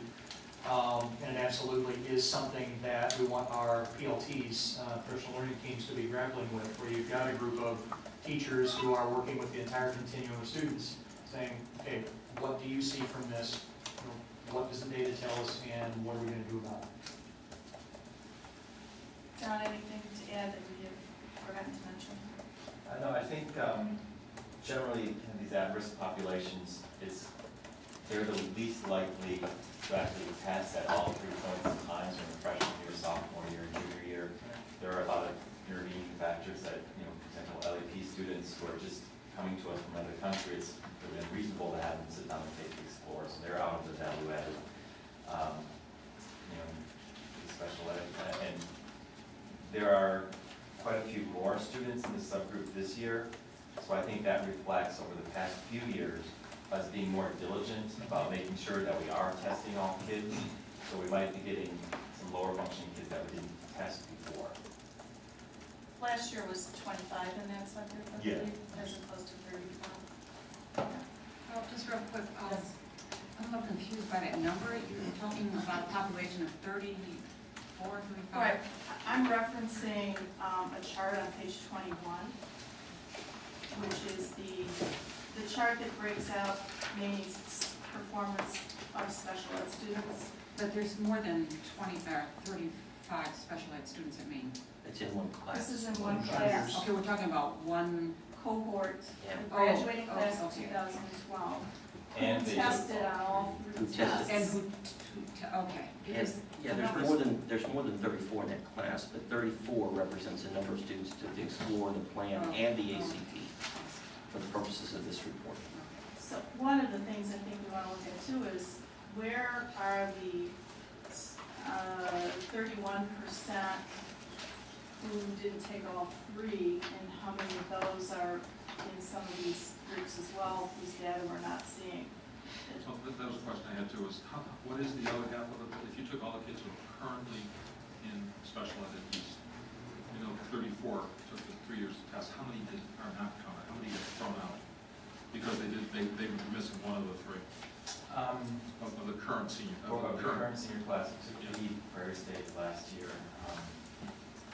And it absolutely is something that we want our PLTs, professional learning teams, to be grappling with, where you've got a group of teachers who are working with the entire continuum of students, saying, okay, what do you see from this? What does the data tell us, and what are we going to do about it? Don, anything to add that we have forgotten to mention? No, I think generally in these at-risk populations, they're the least likely to actually pass at all 3 points in time, so in freshman year, sophomore year, and junior year. There are a lot of intervening factors that, for example, LEP students who are just coming to us from another country, it's really unreasonable to have them sit down and take these explore, so they're out of the value-added you know, the special ed. And there are quite a few more students in the subgroup this year, so I think that reflects over the past few years us being more diligent about making sure that we are testing all kids. So we might be getting some lower functioning kids that we didn't test before. Last year was 25 in that subgroup, I Yeah. believe, as opposed to 31. Well, just real quick, I'm a little confused by that number. You're talking about a population of 34, 35? Right, I'm referencing a chart on page 21, which is the chart that breaks out Maine's performance of special ed students. But there's more than 20 or 35 special ed students at Maine. It's in one class. This is in one class. Okay, we're talking about one Cohort, Yeah. the graduating Oh, class of okay. 2012. And Who they tested on all Who three tested. tests. And okay. Because Yeah, there's more than 34 in that class, but 34 represents the number of students to explore the plan and the ACT for the purposes of this report. So one of the things I think we want to look at too is where are the 31% who didn't take all three, and how many of those are in some of these groups as well, whose data we're not seeing. So that was a question I had too, is what is the other half of it? If you took all the kids who are currently in special ed at least, 34 took the 3 years to test, how many are not counted? How many get thrown out? Because they were missing one of the three. Of the current senior. Of the current senior class, it took the Prairie State last year.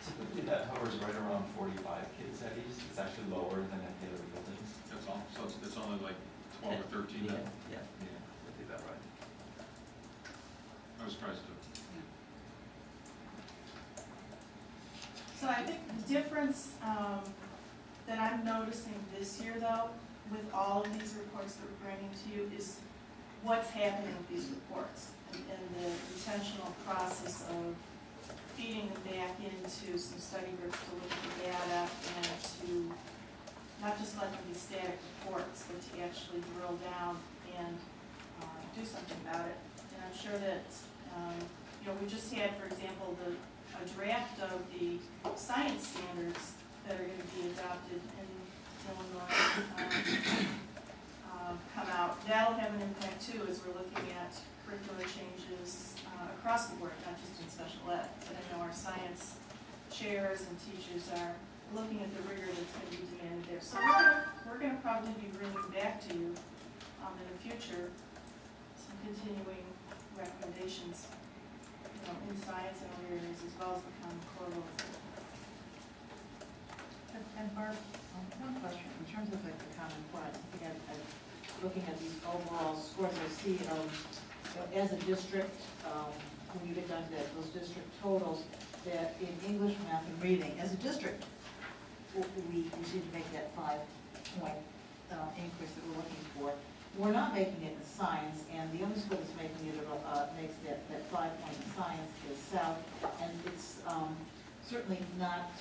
Typically that hovers right around 45 kids at East. It's actually lower than at the other buildings. That's all, so it's only like 12 or 13 then? Yeah. Yeah, I think that's right. I was surprised too. So I think the difference that I'm noticing this year though, with all of these reports that we're bringing to you, is what's happening with these reports and the intentional process of feeding them back into some study groups to look at the data and to not just let them be static reports, but to actually drill down and do something about it. And I'm sure that, we just had, for example, a draft of the science standards that are going to be adopted in Illinois come out. That'll have an impact too, as we're looking at curricular changes across the board, not just in special ed. But I know our science chairs and teachers are looking at the rigor that's going to be demanded there. So we're going to probably be bringing back to you in the future some continuing recommendations, in science and other areas, as well as the Common Core rules. And Barb, one question, in terms of like the Common Core, I think I'm looking at these overall scores, I see, as a district, when you get down to that, those district totals, that in English, math, and reading, as a district, we seem to make that 5-point increase that we're looking for. We're not making it in science, and the only school that's making it, makes that 5-point in science is South, and it's certainly not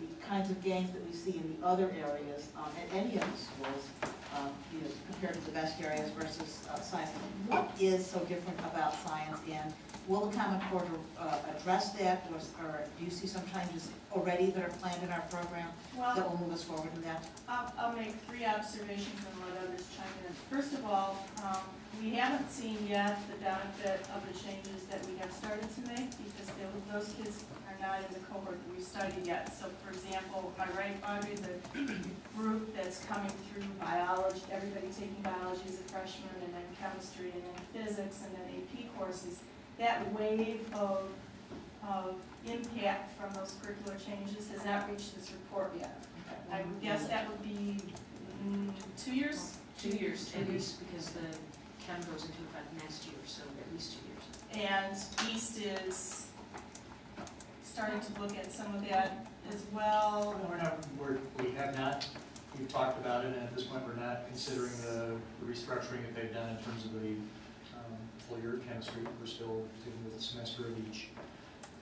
the kinds of gains that we see in the other areas at any of the schools, compared to the best areas versus science. What is so different about science, and will the Common Core address that, or do you see some changes already that are planned in our program that will move us forward in that? I'll make 3 observations and let others chime in. First of all, we haven't seen yet the benefit of the changes that we have started to make, because those kids are not in the cohort that we studied yet. So for example, am I right, Audrey, the group that's coming through biology, everybody taking biology as a freshman, and then chemistry, and then physics, and then AP courses, that wave of impact from those curricular changes has not reached this report yet. I would guess that would be 2 years? 2 years, at least, because the chem goes into effect next year, so at least 2 years. And East is starting to look at some of that as well. We've talked about it, and at this point, we're not considering the restructuring that they've done in terms of the full year of chemistry. We're still dealing with a semester of each.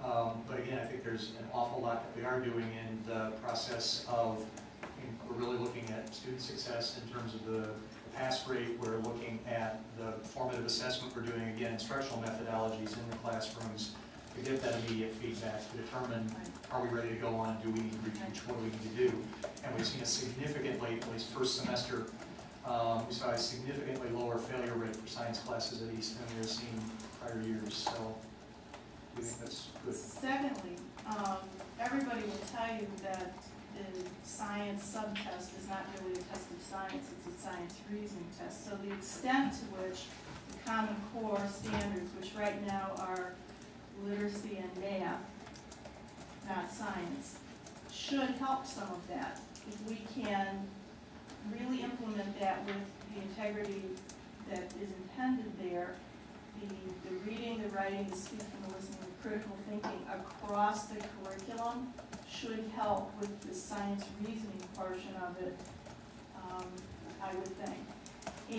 But again, I think there's an awful lot that we are doing in the process of, we're really looking at student success in terms of the pass rate, we're looking at the formative assessment we're doing, again, instructional methodologies in the classrooms to get that immediate feedback to determine, are we ready to go on, do we need to reteach, what do we need to do? And we've seen a significantly, at least first semester, we saw a significantly lower failure rate for science classes at East than we were seeing prior years, so we think that's good. Secondly, everybody will tell you that the science subtest is not really a test of science, it's a science reasoning test. So the extent to which the Common Core standards, which right now are literacy and math, not science, should help some of that. If we can really implement that with the integrity that is intended there, the reading, the writing, the speaking, the listening, the critical thinking across the curriculum should help with the science reasoning portion of it, I would think.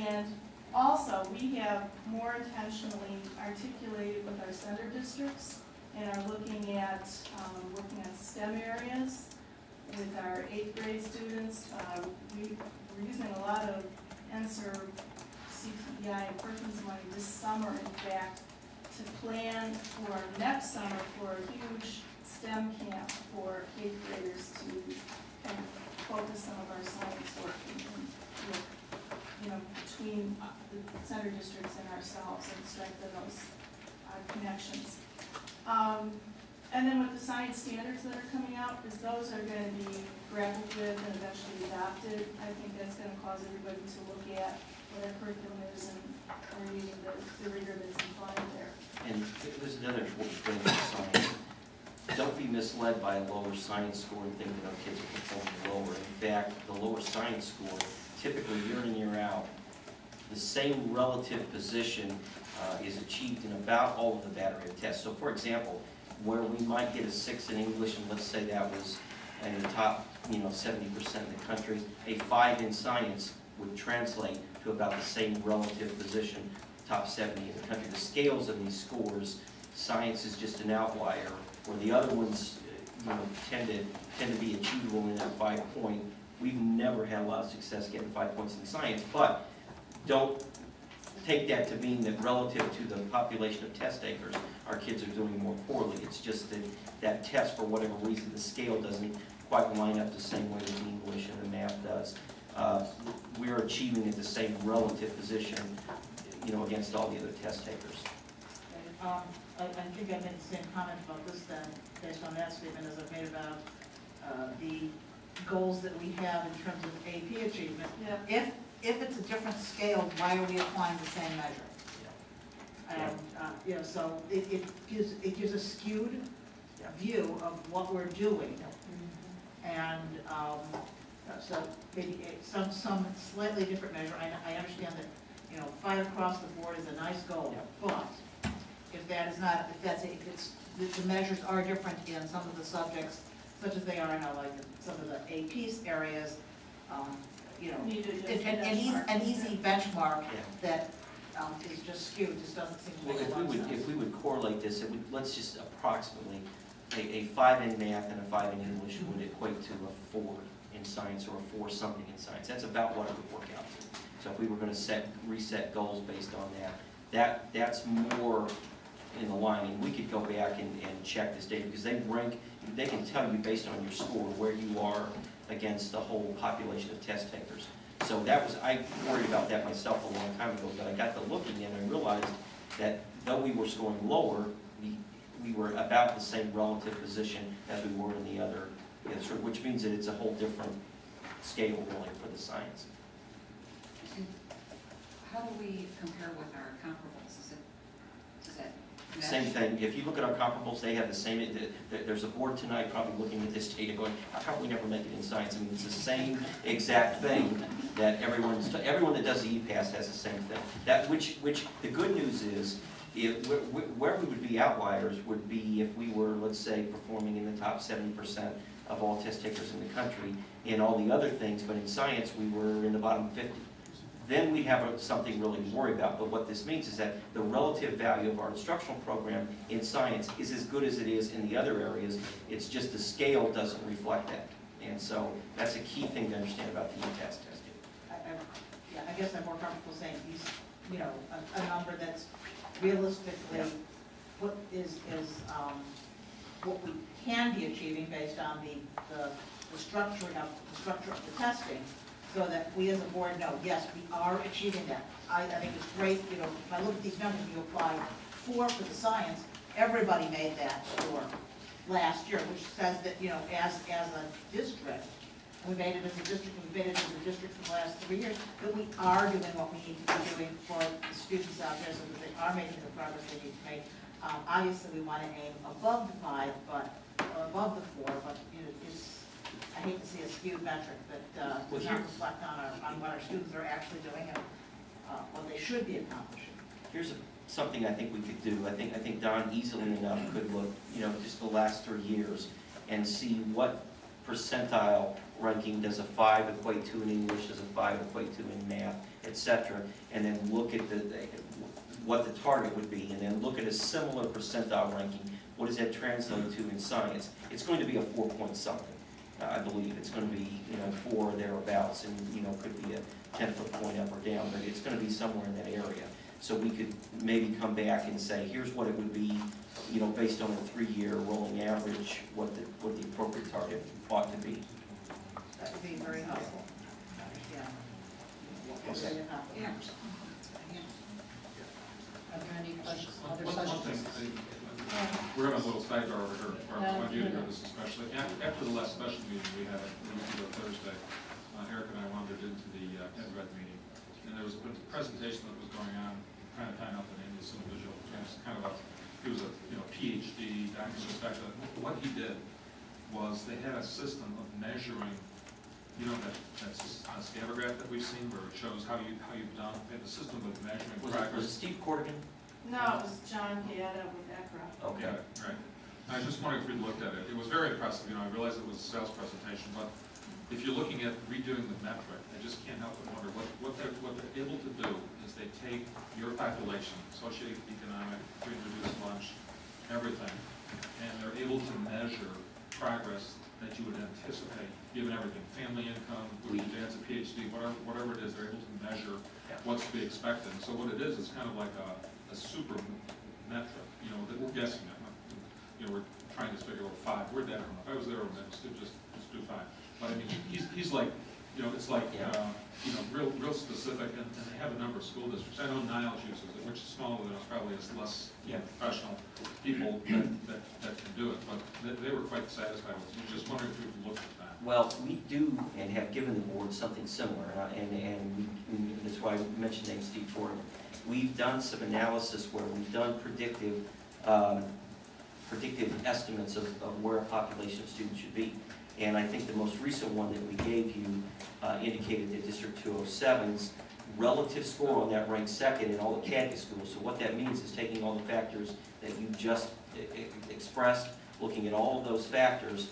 And also, we have more intentionally articulated with our center districts and are looking at STEM areas with our 8th grade students. We're using a lot of NSERC, CTEI, and Perkins money this summer, in fact, to plan for next summer for a huge STEM camp for 8th graders to kind of focus some of our science work between the center districts and ourselves and strengthen those connections. And then with the science standards that are coming out, is those are going to be grappled with and eventually adopted. I think that's going to cause everybody to look at what our curriculum is and reading the rigor that's implied there. And there's another important thing with science. Don't be misled by a lower science score and think that our kids are performing lower. In fact, the lower science score, typically year in, year out, the same relative position is achieved in about all of the battery of tests. So for example, where we might get a 6 in English, and let's say that was in the top 70% of the country, a 5 in science would translate to about the same relative position, top 70 in the country. The scales of these scores, science is just an outlier, where the other ones tend to be achievable in that 5 point. We've never had a lot of success getting 5 points in science, but don't take that to mean that relative to the population of test takers, our kids are doing more poorly. It's just that that test, for whatever reason, the scale doesn't quite line up the same way as the English and the math does. We're achieving at the same relative position, against all the other test takers. I think I made the same comment about this then, based on that statement as I've made about the goals that we have in terms of AP achievement. Yeah. If it's a different scale, why are we applying the same measure? And so it gives a skewed view of what we're doing, and so maybe some slightly different measure. I understand that 5 across the board is a nice goal, but if that is not, if the measures are different in some of the subjects, such as they are now, like some of the AP areas, an easy benchmark that is just skewed, just doesn't seem to make a lot of sense. If we would correlate this, let's just approximately, a 5 in math and a 5 in English would equate to a 4 in science or a 4 something in science. That's about what it would work out to. So if we were going to reset goals based on that's more in the line. And we could go back and check this data because they can tell you based on your score where you are against the whole population of test takers. So I worried about that myself a long time ago, but I got to looking and I realized that though we were scoring lower, we were about the same relative position as we were in the other, which means that it's a whole different scale really for the science. How do we compare with our comparables? Does that match? Same thing. If you look at our comparables, they have the same. There's a board tonight probably looking at this data going, how come we never make it in science? I mean, it's the same exact thing that everyone that does the EPAS has the same thing. Which the good news is, where we would be outliers would be if we were, let's say, performing in the top 70% of all test takers in the country in all the other things, but in science we were in the bottom 50. Then we have something really to worry about. But what this means is that the relative value of our instructional program in science is as good as it is in the other areas. It's just the scale doesn't reflect that. And so that's a key thing to understand about the ETAS testing. Yeah, I guess I'm more comfortable saying these, you know, a number that's realistically what is what we can be achieving based on the structure of the testing, so that we as a board know, yes, we are achieving that. I think it's great, you know, if I look at these numbers, you apply 4 for the science, everybody made that score last year, which says that, you know, as a district, we made it as a district, we've made it as a district for the last 3 years, that we are doing what we need to be doing for the students out there so that they are making the progress they need to make. Obviously, we want to aim above the 5, but, or above the 4, but you know, I hate to see a skewed metric that does not reflect on what our students are actually doing and what they should be accomplishing. Here's something I think we could do. I think Don easily enough could look, you know, just the last 3 years and see what percentile ranking does a 5 equate to in English, does a 5 equate to in math, etc., and then look at what the target would be, and then look at a similar percentile ranking. What does that translate to in science? It's going to be a 4 point something, I believe. It's going to be, you know, 4 or thereabouts, and you know, could be a 10th point up or down, but it's going to be somewhere in that area. So we could maybe come back and say, here's what it would be, you know, based on a 3-year rolling average, what the appropriate target ought to be. That would be very helpful. Yeah. Okay. Are there any questions, other One questions? thing, we're having a little sidebar over here, or I want you to hear this especially. After the last special meeting we had, Thursday, Eric and I wandered into the Ed Red meeting, and there was a presentation that was going on, trying to find out the name of this individual. He was a PhD, doctor of fact. What he did was they had a system of measuring, you know, that scatter graph that we've seen where it shows how you've done. They had a system of measuring progress. Was it Steve Corrigan? No, it was John Gaeta with ECRA. Okay. Right. I was just wondering if we looked at it. It was very impressive. You know, I realized it was a sales presentation, but if you're looking at redoing the metric, I just can't help but wonder what they're able to do is they take your population, socioeconomic, pre-introduced lunch, everything, and they're able to measure progress that you would anticipate, given everything, family income, your dad's a PhD, whatever it is, they're able to measure what's to be expected. So what it is, it's kind of like a super metric, you know, that we're guessing at. You know, we're trying to figure out 5. Where'd that come up? I was there next to just do 5. But I mean, he's like, you know, it's like, you know, real specific, and they have a number of school districts. I know Niles uses it, which is smaller than us, probably has less professional people that can do it, but they were quite satisfied with it. I'm just wondering if we've looked at that. Well, we do and have given the board something similar, and that's why I mentioned name Steve Ford. We've done some analysis where we've done predictive estimates of where a population of students should be. And I think the most recent one that we gave you indicated that District 207's relative score on that ranked second in all the Catholic schools. So what that means is taking all the factors that you just expressed, looking at all of those factors,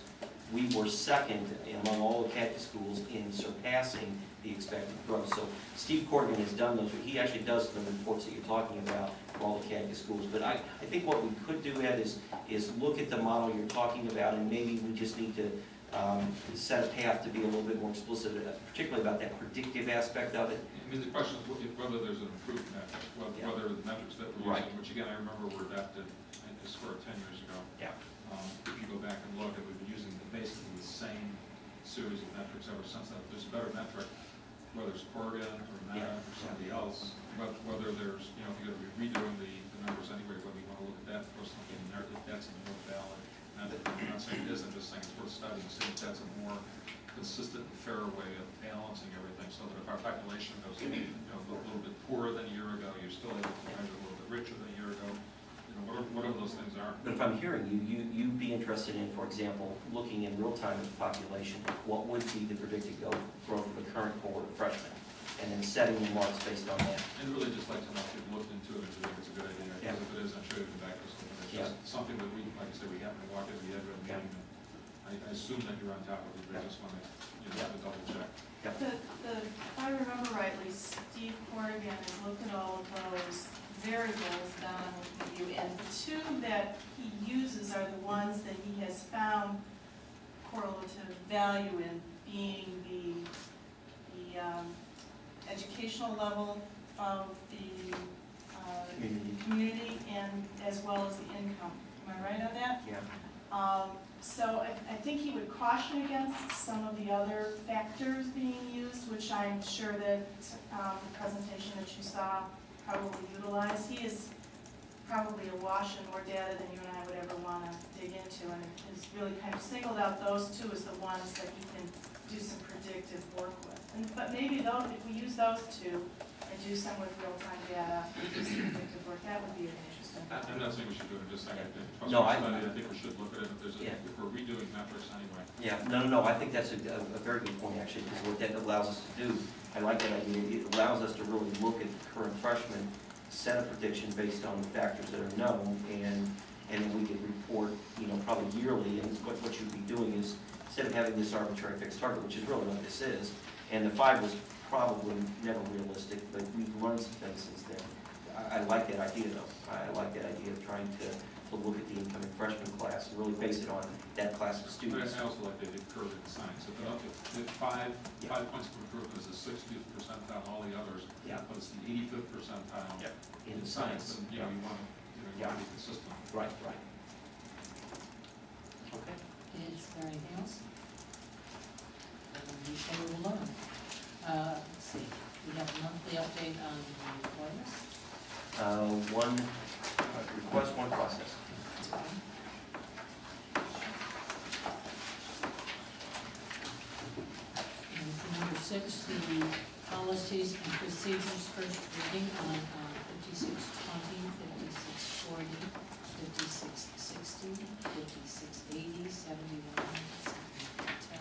we were second among all the Catholic schools in surpassing the expected growth. So Steve Corrigan has done those. He actually does the reports that you're talking about for all the Catholic schools. But I think what we could do, Ed, is look at the model you're talking about, and maybe we just need to set a path to be a little bit more explicit, particularly about that predictive aspect of it. I mean, the question is whether there's an improved metric, whether the metrics that we're using, which again, I remember were adapted, I think this sort of 10 years ago. Yeah. If you go back and look, we've been using basically the same series of metrics ever since then. If there's a better metric, whether it's Corrigan or Meta or somebody else, but whether there's, you know, if you're going to be redoing the numbers anyway, whether you want to look at that for something in there, if that's a more valid method. I'm not saying it is, I'm just saying it's worth studying, seeing if that's a more consistent and fairer way of balancing everything, so that if our population goes, you know, a little bit poorer than a year ago, you're still able to measure a little bit richer than a year ago. You know, whatever those things are. But if I'm hearing you'd be interested in, for example, looking in real time at the population, what would be the predicted growth of the current cohort of freshmen, and then setting the marks based on that. And really just like to know if you've looked into it, if you think it's a good idea. Because if it is, I'm sure you can back us up. It's just something that we, like I said, we happen to walk into the Ed Red meeting. I assume that you're on top of it, but I just want to, you know, to double check. If I remember rightly, Steve Corrigan has looked at all of those variables down with you, and the 2 that he uses are the ones that he has found correlative value in, being the education educational level of the community and as well as the income. Am I right on that? Yeah. So I think he would caution against some of the other factors being used, which I'm sure that the presentation that you saw probably utilized. He is probably awash in more data than you and I would ever want to dig into, and has really kind of singled out those two as the ones that he can do some predictive work with. But maybe those, if we use those two and do some with real-time data, and do some predictive work, that would be an interesting. I'm not saying we should do it in just a second. No, I think we should look at it if we're redoing metrics anyway. Yeah, no, I think that's a very good point, actually, because what that allows us to do, I like that idea, it allows us to really look at the current freshmen, set a prediction based on the factors that are known, and then we can report, probably yearly, and what you'd be doing is, instead of having this arbitrary fixed target, which is really what this is, and the 5 was probably never realistic, but we've learned some things since then. I like that idea, though. I like that idea of trying to look at the incoming freshman class and really base it on that class of students. I also like the curve in science. If 5 points of improvement is the 60th percentile, and all the others, but it's the 85th percentile in science. Then, you want to be consistent. Right. Okay. Is there anything else? We shall move along. Let's see, we have a monthly update on the deployments. One request, one process. And number 6, the policies and procedures, first reading on 5620, 5640, 5660, 5680, 71, 7310,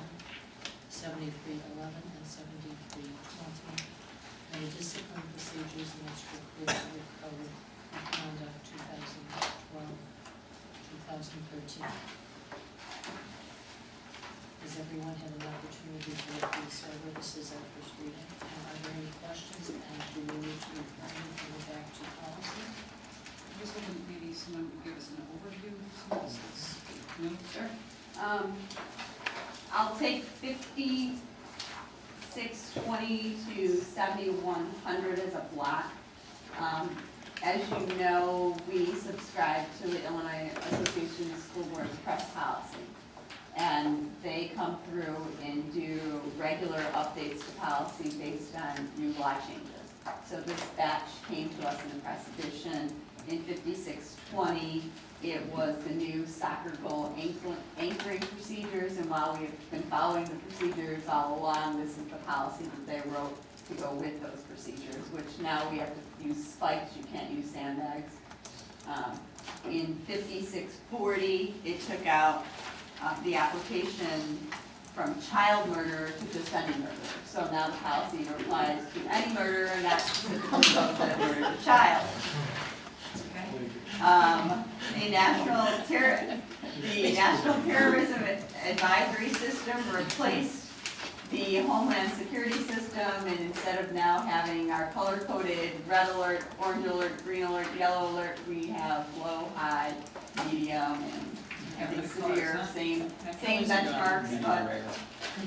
7311, and 7320. And the discipline procedures and extracurricular code of conduct 2012-2013. Has everyone had an opportunity to look these over? This is our first reading. Are there any questions? And do we need to refer anything back to policy? I was hoping maybe someone would give us an overview. No, sir. I'll take 5620 to 7100 as a block. As you know, we subscribe to the Illinois Association of School Boards Press Policy. And they come through and do regular updates to policy based on new law changes. So this batch came to us in the press edition. In 5620, it was the new soccer goal anchoring procedures, and while we've been following the procedures all along, this is the policy that they wrote to go with those procedures, which now we have to use spikes, you can't use sandbags. In 5640, it took out the application from child murder to just any murder. So now the policy applies to any murder, not specifically those that have murdered a child. The National Terrorism Advisory System replaced the Homeland Security System, and instead of now having our color-coded red alert, orange alert, green alert, yellow alert, we have low, high, medium, and everything severe, same benchmarks,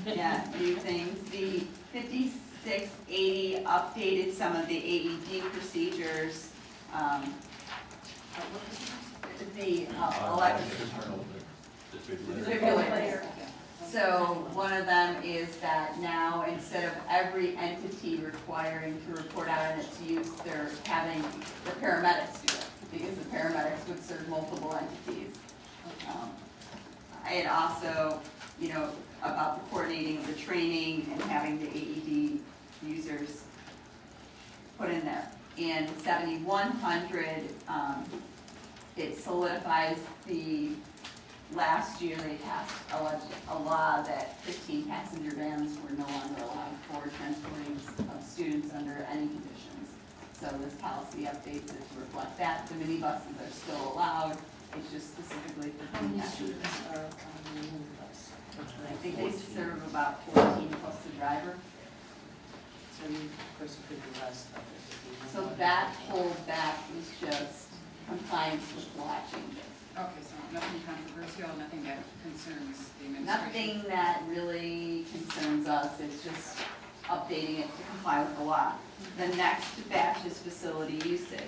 but yeah, new things. The 5680 updated some of the AED procedures. The electric defibrillators. So one of them is that now instead of every entity requiring to report out on its use, they're having the paramedics do it, because the paramedics would serve multiple entities. And also, about the coordinating of the training and having the AED users put in there. In 7100, it solidifies last year they passed a law that 15 passenger vans were no longer allowed for transporting of students under any conditions. So this policy updates it to reflect that. The minibuses are still allowed, it's just specifically for How many 15 passengers. students are on the minibus? I think they serve about 14 plus the driver. So you, of course, you could do less of it. So that whole batch was just compliance with law changes. Okay, so nothing controversial, nothing that concerns the administration? Nothing that really concerns us, it's just updating it to comply with the law. The next batch is facility usage.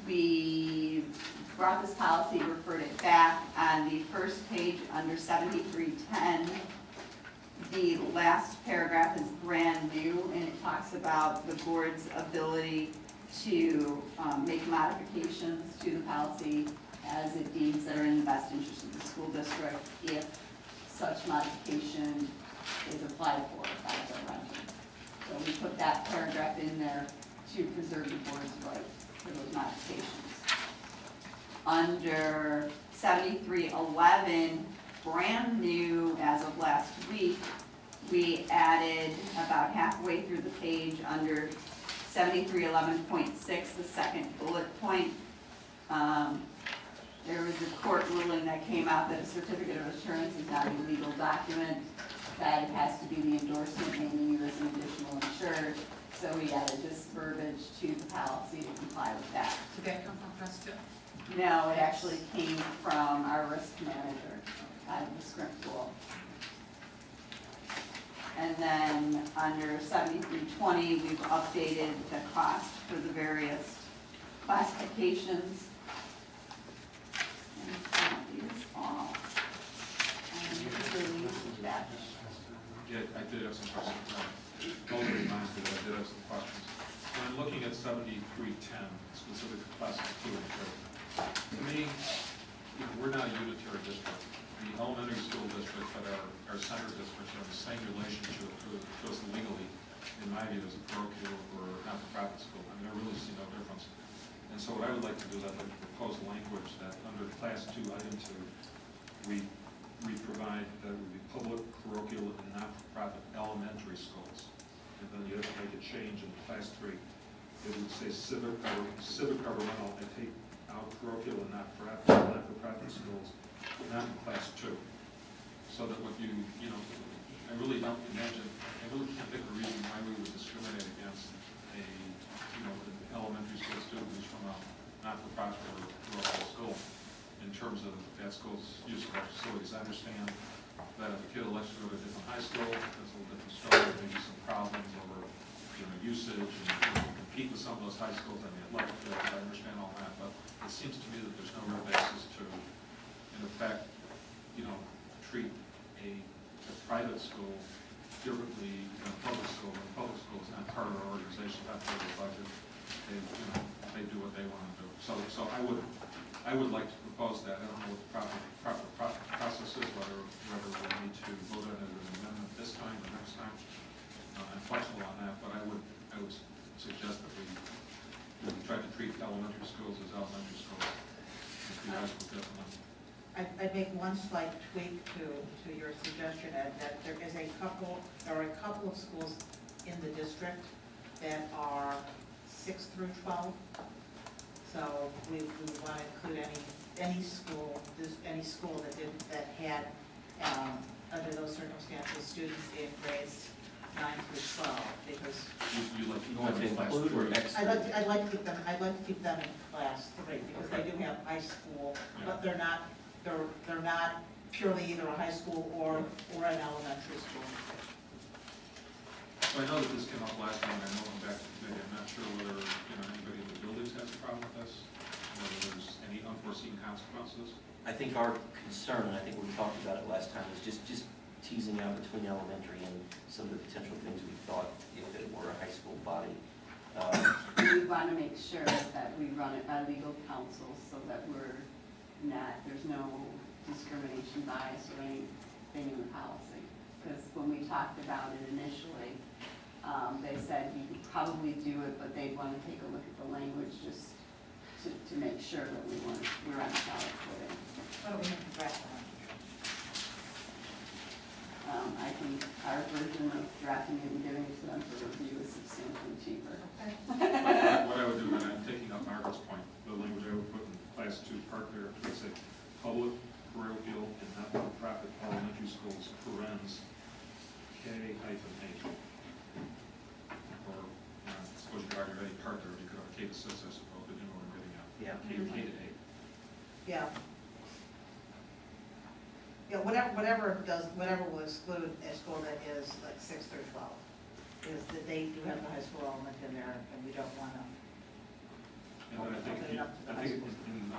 We brought this policy, referred it back. On the first page under 7310, the last paragraph is brand new, and it talks about the board's ability to make modifications to the policy as it deems that are in the best interest of the school district if such modification is applied for by the renter. So we put that paragraph in there to preserve the board's right for those modifications. Under 7311, brand new as of last week, we added about halfway through the page under 7311.6, the second bullet point. There was a court ruling that came out that a certificate of assurance is not a legal document, that it has to be the endorsement naming you as an additional insured. So we added this verbiage to the policy to comply with that. Did that come from Press too? No, it actually came from our risk manager out of the script pool. And then under 7320, we've updated the cost for the various classifications. And that is all. Yeah, I did have some questions. Don't remind me that I did have some questions. When I'm looking at 7310, specific to classes 2 and 3, to me, we're not a unitary district. The elementary school districts that are center districts are in the same relationship to us legally, in my view, as a parochial or not-for-profit school. I mean, I really see no difference. And so what I would like to do is I'd like to propose language that under Class 2, Item 2, we provide that it would be public, parochial, and not-for-profit elementary schools. And then you have to make a change in Class 3. It would say civic governmental, and take out parochial and not-for-profit schools, not in Class 2. So that what I really don't imagine, I really can't think of a reason why we would discriminate against an elementary school student who's from a not-for-profit or parochial school in terms of that school's use of our facilities. I understand that if a kid elects to go to a different high school, that's a little different story, maybe some problems over usage and compete with some of those high schools in the athletic field. I understand all that, but it seems to me that there's no real basis to, in effect, treat a private school differently than a public school. And a public school is not part of our organization, not part of the budget. They do what they want to do. So I would like to propose that. I don't know what the proper process is, whether we need to vote on it as an amendment this time or next time. I'm flexible on that, but I would suggest that we try to treat elementary schools as elementary schools. If you guys will definitely. I'd make one slight tweak to your suggestion, Ed, that there are a couple of schools in the district that are 6 through 12. So we want to include any school that had, under those circumstances, students in grades 9 through 12, because You want to include or exclude? I'd like to keep them in class 3, because they do have high school, but they're not purely either a high school or an elementary school. So I know that this came up last time, and I know I'm back to committee. I'm not sure whether anybody in the buildings has a problem with this, whether there's any unforeseen consequences. I think our concern, and I think we talked about it last time, is just teasing out between elementary and some of the potential things we thought if it were a high school body. We want to make sure that we run it by legal counsel so that there's no discrimination, bias, or anything in the policy. Because when we talked about it initially, they said you could probably do it, but they'd want to take a look at the language just to make sure that we're on solid footing. What do we have to draft on? I think our version of drafting it and giving it to them for review is substantially cheaper. What I would do, and I'm taking up Margaret's point, the language I would put in Class 2 part there, it would say public, parochial, and not-for-profit elementary schools, parens, K-H. Or, I suppose you could argue any part there, you could have K to 6, I suppose, but you know what I'm getting at. Yeah. K to 8. Yeah. Yeah, whatever will exclude a school that is like 6 through Because they do have the high school element in there, and we don't want to. And then I think in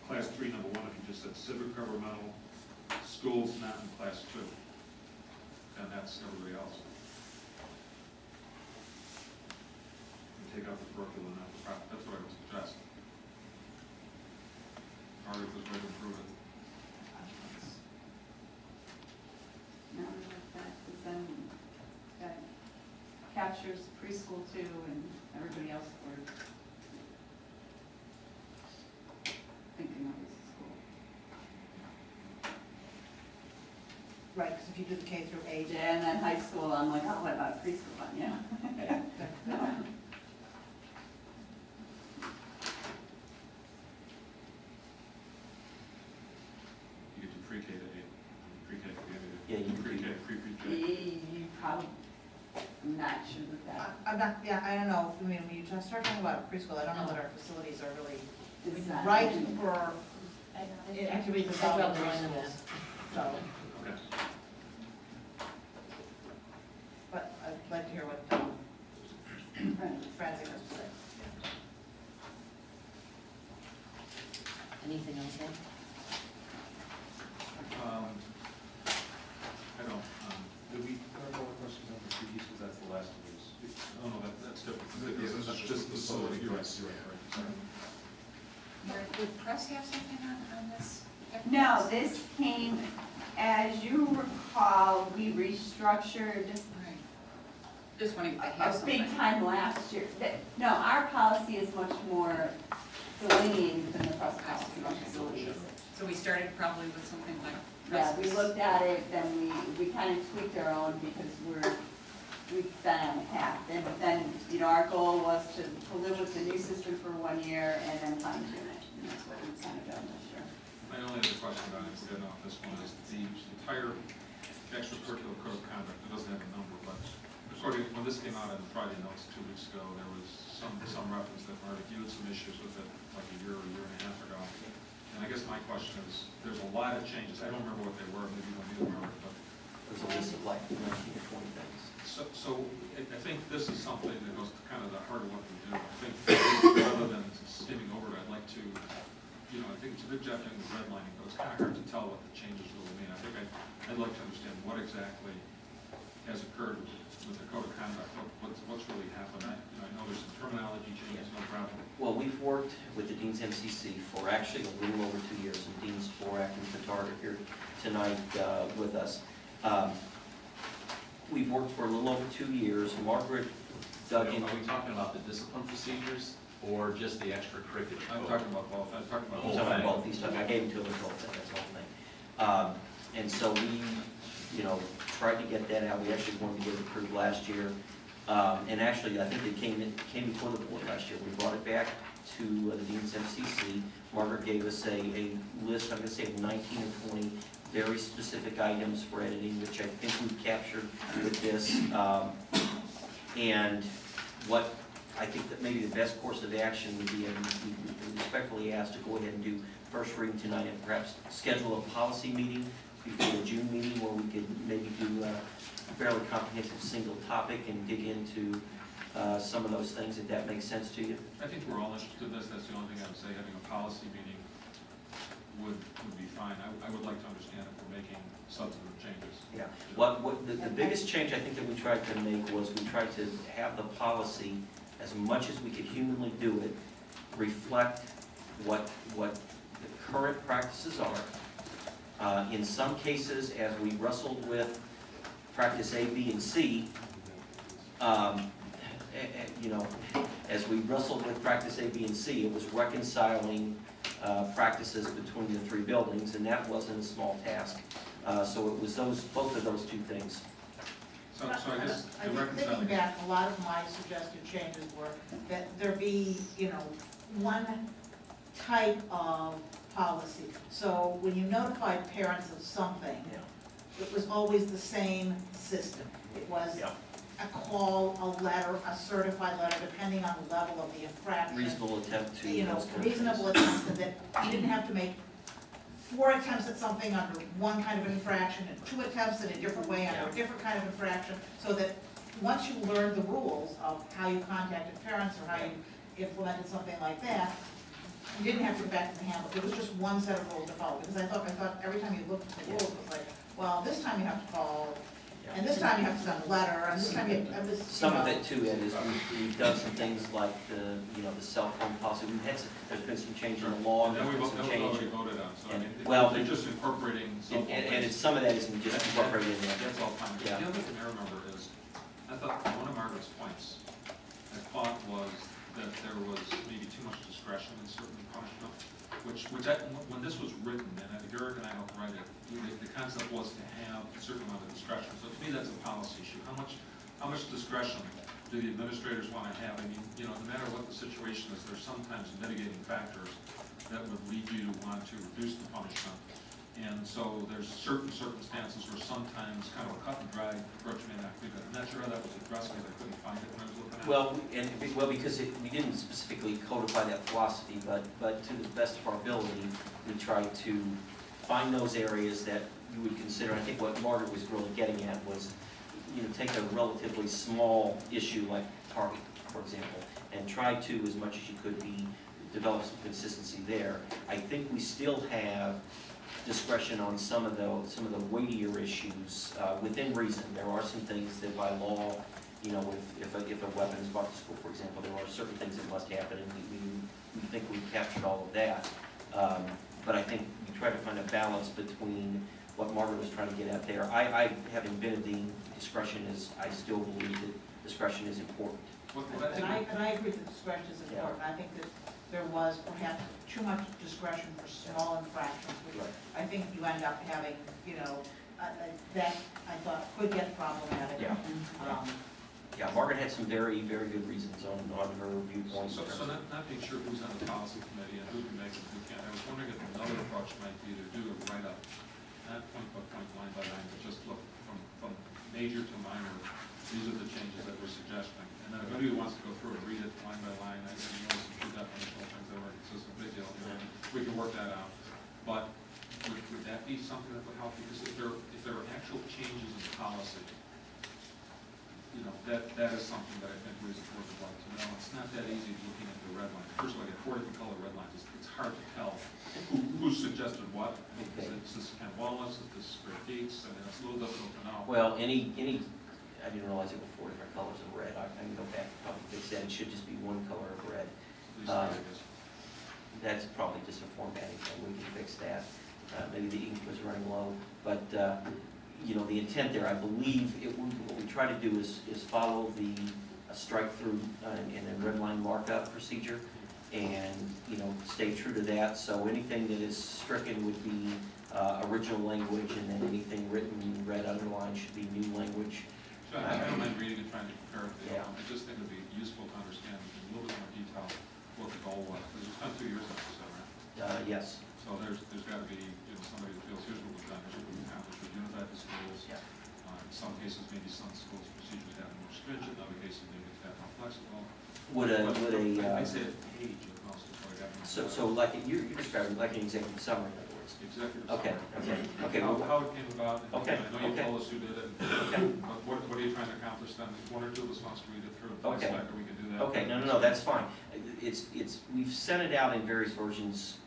class 3, number 1, if you just said civic governmental, schools not in class 2, and that's everybody else. And take out the curriculum, not the practice, that's what I would suggest. Or if there's a way to improve it. No, then that captures preschool too and everybody else for thinking of as a school. Right, because if you do the K through 8. Yeah, and then high school, I'm like, oh, what about preschool? Yeah. You could do pre-K to 8, pre-K to 8. Yeah, you pre-K, could. pre-K. You probably, I'm not sure that I'm not, yeah, I don't know, I mean, when you start talking about preschool, I don't know that our facilities are really Designed. right for activities I'd involving rather run them preschools. So, Okay. but I'd like to hear what Francie has to say. Anything else, Ed? I don't, Did we clarify what question number 3 is, because that's the last of those? oh no, that's different. That's just facility, you're right, sorry. Would press have something on this? No, this came, as you recall, we restructured Right. Just wondering if they have a something. big time last year. No, our policy is much more delineated than the press policy on facilities. So we started probably with something like Yeah, presses. we looked at it, then we kind of tweaked our own because we've been on a path. And then, you know, our goal was to live with the new system for 1 year and then fine tune it. And that's what we've kind of done this year. My only other question about it, getting off this one, is the entire extracurricular code of conduct, it doesn't have a number, but according, when this came out in the Friday notes 2 weeks ago, there was some reference that Marty, you had some issues with it like a year and a half ago. And I guess my question is, there's a lot of changes, I don't remember what they were, maybe you don't either remember, but. There's a list of like 19 or 20 things. So I think this is something that goes to kind of the heart of what we do. I think rather than skimming over it, I'd like to, you know, I think it's a good job doing the redlining, but it's kind of hard to tell what the changes really mean. I think I'd like to understand what exactly has occurred with the code of conduct, what's really happened. I know there's some terminology changes, no problem. Well, we've worked with the Dean's MCC for actually a little over 2 years, and Dean Sporak and Fatard are here tonight with us. We've worked for a little over 2 years. Margaret dug in. Are we talking about the discipline procedures or just the extracurricular? I'm talking about both. I'm talking about He's both. talking about both. He's talking, I gave him to him both, that's the whole thing. And so we, you know, tried to get that out. We actually wanted to get it approved last year. And actually, I think it came before the board last year. We brought it back to the Dean's MCC. Margaret gave us a list, I'm going to say of 19 or 20 very specific items for editing, which I think we've captured with this. And what I think that maybe the best course of action would be, and we respectfully ask to go ahead and do first reading tonight and perhaps schedule a policy meeting before the June meeting where we could maybe do a fairly comprehensive single topic and dig into some of those things, if that makes sense to you. I think we're all interested in this. That's the only thing I would say. Having a policy meeting would be fine. I would like to understand if we're making substantive changes. Yeah. The biggest change I think that we tried to make was we tried to have the policy, as much as we could humanly do it, reflect what the current practices are. In some cases, as we wrestled with practice A, B, and C, you know, as we wrestled with practice A, B, and C, it was reconciling practices between the 3 buildings, and that wasn't a small task. So it was both of those 2 things. So I guess I think thinking back, a lot of my suggested changes were that there be, you know, one type of policy. So when you notified parents of something, it was always the same system. It was a call, a letter, a certified letter, depending on the level of the infraction. Reasonable attempt to. You know, reasonable attempt, and that you didn't have to make 4 attempts at something under one kind of infraction and 2 attempts in a different way under a different kind of infraction, so that once you learned the rules of how you contacted parents or how you implemented something like that, you didn't have to go back to the handbook. It was just one set of rules to follow. Because I thought every time you looked at the rules, it was like, well, this time you have to call, and this time you have to send a letter, and this time you have to, Some of it too, Ed, is we've done some things like the, the cell phone policy. There's been some change in the law, there's been some change. already voted on, so I mean, Well, they're just incorporating cell phone. And it's, some of that isn't just incorporated in there. That's all fine. Yeah. The other thing I remember is, I thought one of Margaret's points, I thought was that there was maybe too much discretion in certain punishment, when this was written, and I think Eric and I helped write it, the concept was to have a certain amount of discretion. So to me, that's a policy issue. How much discretion do the administrators want to have? I mean, no matter what the situation is, there's sometimes mitigating factors that would lead you to want to reduce the punishment. And so there's certain circumstances where sometimes kind of a cut and dry approach may not be good. I'm not sure how that was addressed because I couldn't find it when I was looking at it. Well, because we didn't specifically codify that philosophy, but to the best of our ability, we tried to find those areas that you would consider. I think what Margaret was really getting at was, take a relatively small issue like target, for example, and try to, as much as you could, develop some consistency there. I think we still have discretion on some of the weightier issues within reason. There are some things that by law, if a weapon is brought to school, for example, there are certain things that must happen, and we think we've captured all of that. But I think we try to find a balance between what Margaret was trying to get at there. I having been a dean, I still believe that discretion is important. And I agree that discretion is important. I think that there was perhaps too much discretion for small infractions, which I think you end up having, that I thought could get problematic. Yeah, Margaret had some very, very good reasons on her viewpoint. So not being sure who's on the policy committee and who can make it and who can't, I was wondering if another approach might be to do a write-up, not point by point, line by line, but just look from major to minor. These are the changes that we're suggesting. And then if anybody wants to go through and read it line by line, I can know some two definitional things that were consistent, big deal. We can work that out. But would that be something that would help? Because if there are actual changes in policy, that is something that I think we as a board would like to know. It's not that easy looking at the red line. First of all, I get 4 different color red lines. It's hard to tell who suggested what. Is this kind of wellness? Is this great peaks? I mean, it's a little difficult to know. Well, I didn't realize there were 4 different colors of red. I can go back and probably fix that. It should just be one color of red. That's probably just a formatting thing. We can fix that. Maybe the ink was running low. But, the intent there, I believe, what we try to do is follow the strike-through and a red line markup procedure and, stay true to that. So anything that is stricken would be original language, and then anything written in red underline should be new language. So I don't mind reading and trying to compare it. I just think it would be useful to understand in a little bit more detail what the goal was. Because it's been 2 years now, is that right? Yes. So there's got to be somebody that feels here's what we've done, here's what we've accomplished. We've unified the schools. In some cases, maybe some schools' procedures have more stringent. In other cases, maybe it's got more flexible. I'd say a page of most is what I got. So like you're describing like an executive summary, in other words. Executive Okay. How it came about. Okay. I know you told us who did it. But what are you trying to accomplish then? If 1 or 2 of us wants to read it through a voice factor, we can do that. Okay. No, that's fine. We've sent it out in various versions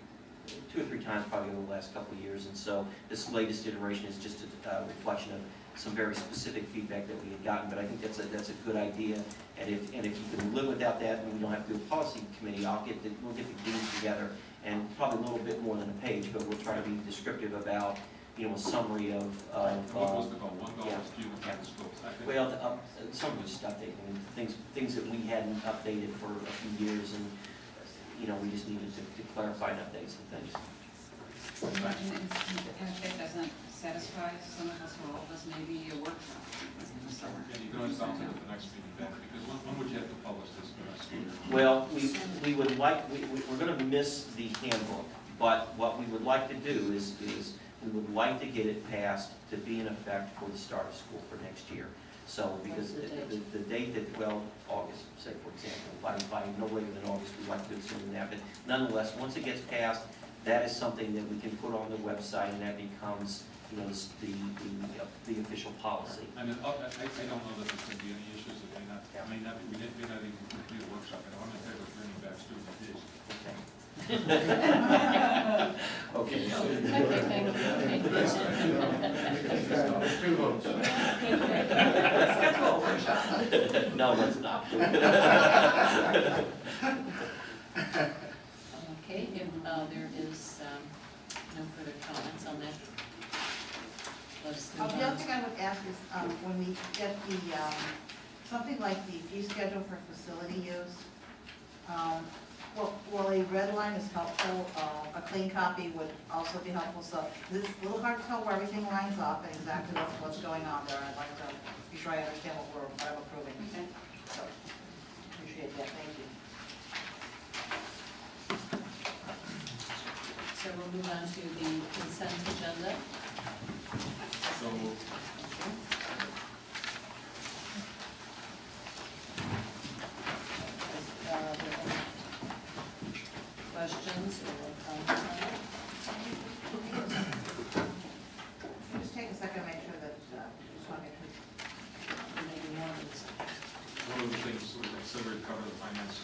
2 or 3 times probably over the last couple of years, and so this latest iteration is just a reflection of some very specific feedback that we had gotten. But I think that's a good idea. And if you can live without that, and we don't have to do a policy committee, we'll get the deans together, and probably a little bit more than a page, but we'll try to be descriptive about, a summary of. What was the goal? One goal was to unify the schools. Well, some of it's just updating, things that we hadn't updated for a few years, and we just needed to clarify and update some things. And if that doesn't satisfy some of us or all of us, maybe a workshop in the summer. And you can always bounce it at the next meeting back, because when would you have to publish this for next year? Well, we would like, we're going to miss the handbook, but what we would like to do is we would like to get it passed to be in effect for the start of school for next year. So, because the date that, August, say for example, by no later than August, we'd like to do it sooner than that. But nonetheless, once it gets passed, that is something that we can put on the website, and that becomes the official policy. I mean, I don't know that there's going to be any issues that may not, we may not even complete a workshop, and I'm in favor of bringing back student fees. Okay. Two votes. Schedule a workshop. No, let's not. Okay, if there is no further comments on that, let's move The on. other thing I would ask is, when we get the, something like the fee schedule for facility use, while a red line is helpful, a clean copy would also be helpful. So it's a little hard to tell where everything lines up and exactly what's going on there. I'd like to be sure I understand what I'm approving. Okay. So, appreciate that, thank you. So we'll move on to the consent agenda. So moved. Questions or comments on it? Just take a second to make sure that, just want to make sure. Maybe more than this. One of the things we considered cover the finance,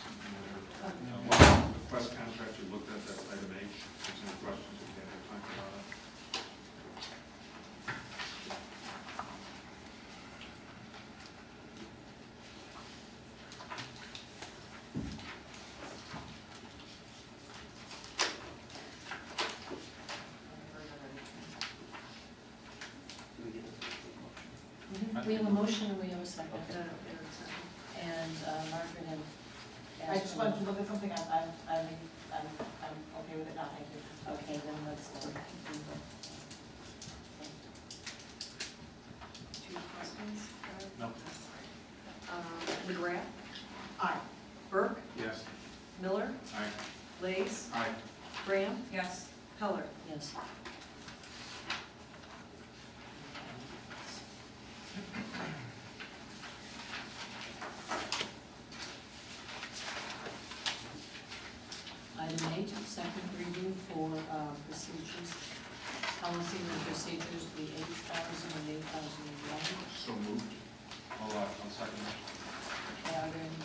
the quest contract you looked at, that's item H. If there's any questions, we can have time about it. We have a motion and we have a second. Okay. And Margaret had I asked. just wanted to look at something, I'm okay with it now, thank you. Okay, then let's go. Two questions? No. McGrath, Aye. Burke, Yes. Miller, Aye. Lace, Aye. Graham, Yes. Heller. Yes. Item 8, second reading for procedures, policy and procedures, the 8,000 and 8,001. So moved. I'll second that. Are there any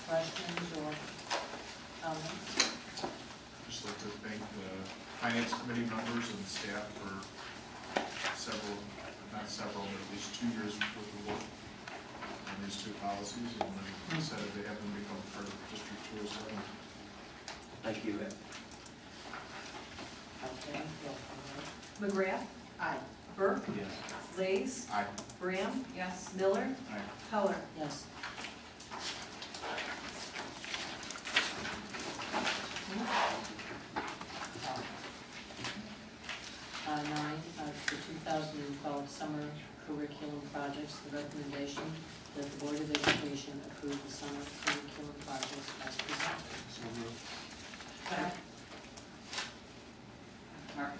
questions or comments? Just like to thank the finance committee members and staff for several, not several, but at least 2 years worth of work on these two policies, and like I said, they have them become part of District 207. Thank you. Okay, roll call vote. McGrath, Aye. Burke, Yes. Lace, Aye. Graham, Yes. Miller, Aye. Heller. Yes. Nine, for 2012 summer curriculum projects, the recommendation that the Board of Education approve the summer curriculum projects as presented. So moved. Mark?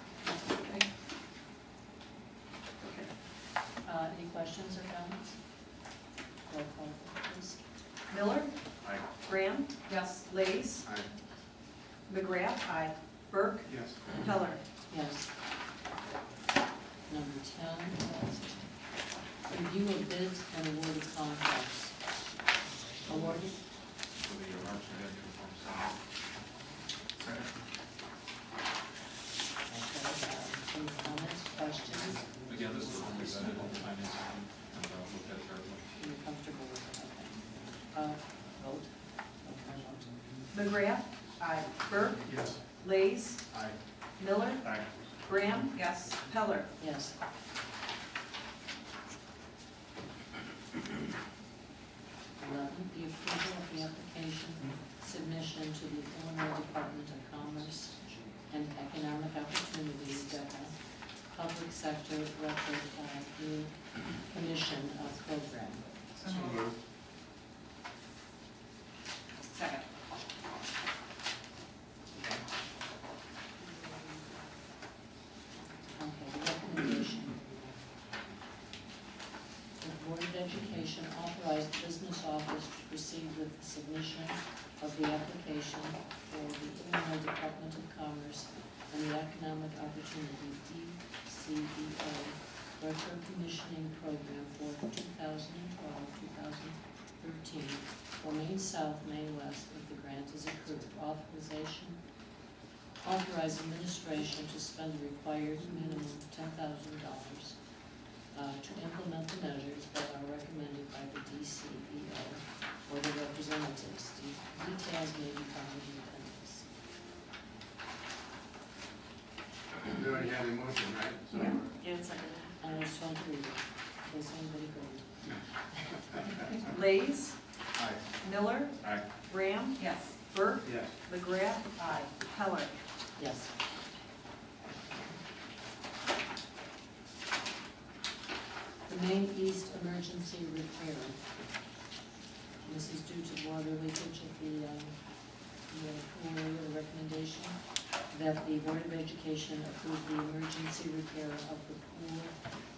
Okay. Any questions or comments? Roll call, please. Miller, Aye. Graham, Yes. Lace, Aye. McGrath, Aye. Burke, Yes. Heller. Yes. Number 10, review of bids and award of contracts. Awarded? For the March and April uniform summer. Second. Any comments, questions? Again, this is the one we vetted in the finance committee, and looked at carefully. You're comfortable with it, okay. Vote? Okay, vote. McGrath, Aye. Burke, Yes. Lace, Aye. Miller, Aye. Graham, Yes. Heller. Yes. The approval of the application submission to the Illinois Department of Commerce and Economic Opportunity, DECA, Public Sector Record Commission Program. So moved. Second. Okay, the recommendation. The Board of Education authorized the business office to proceed with the submission of the application for the Illinois Department of Commerce and the Economic Opportunity, DCEA Retro Commissioning Program for 2012-2013 for Maine South, Maine West if the grant is approved. Authorize administration to spend the required minimum $10,000 to implement the measures that are recommended by the DCEA or the representatives. Details may be found in the appendix. You already have the motion, right? So- And second. I was trying to read it, in case anybody heard. Lees, Aye. Miller, Aye. Graham, Yes. Burke, Yes. McGrath, Heller. Yes. The Maine East Emergency Repair. This is due to water leakage at the pool area. The recommendation that the Board of Education approve the emergency repair of the pool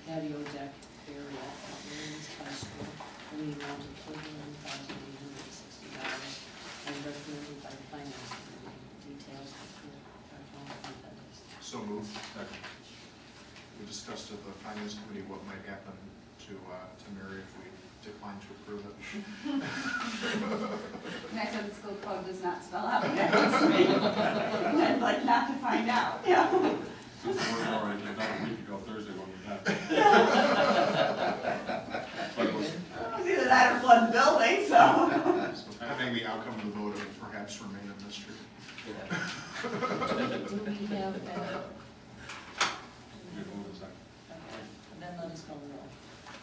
patio deck area at Williams High School in the amount of $31,860 as recommended by the Finance Committee. Details are found in the appendix. So moved. Second. We discussed at the finance committee what might happen to Mary if we decline to approve it. And I said the school code does not spell out what that means to me. I'd like not to find out, yeah. Since we're already, not a week ago Thursday when we met. But it was, It was either that or flood the building, so. Having the outcome of the vote will perhaps remain a mystery. Do we have, we moved a second. okay, then let us call the roll.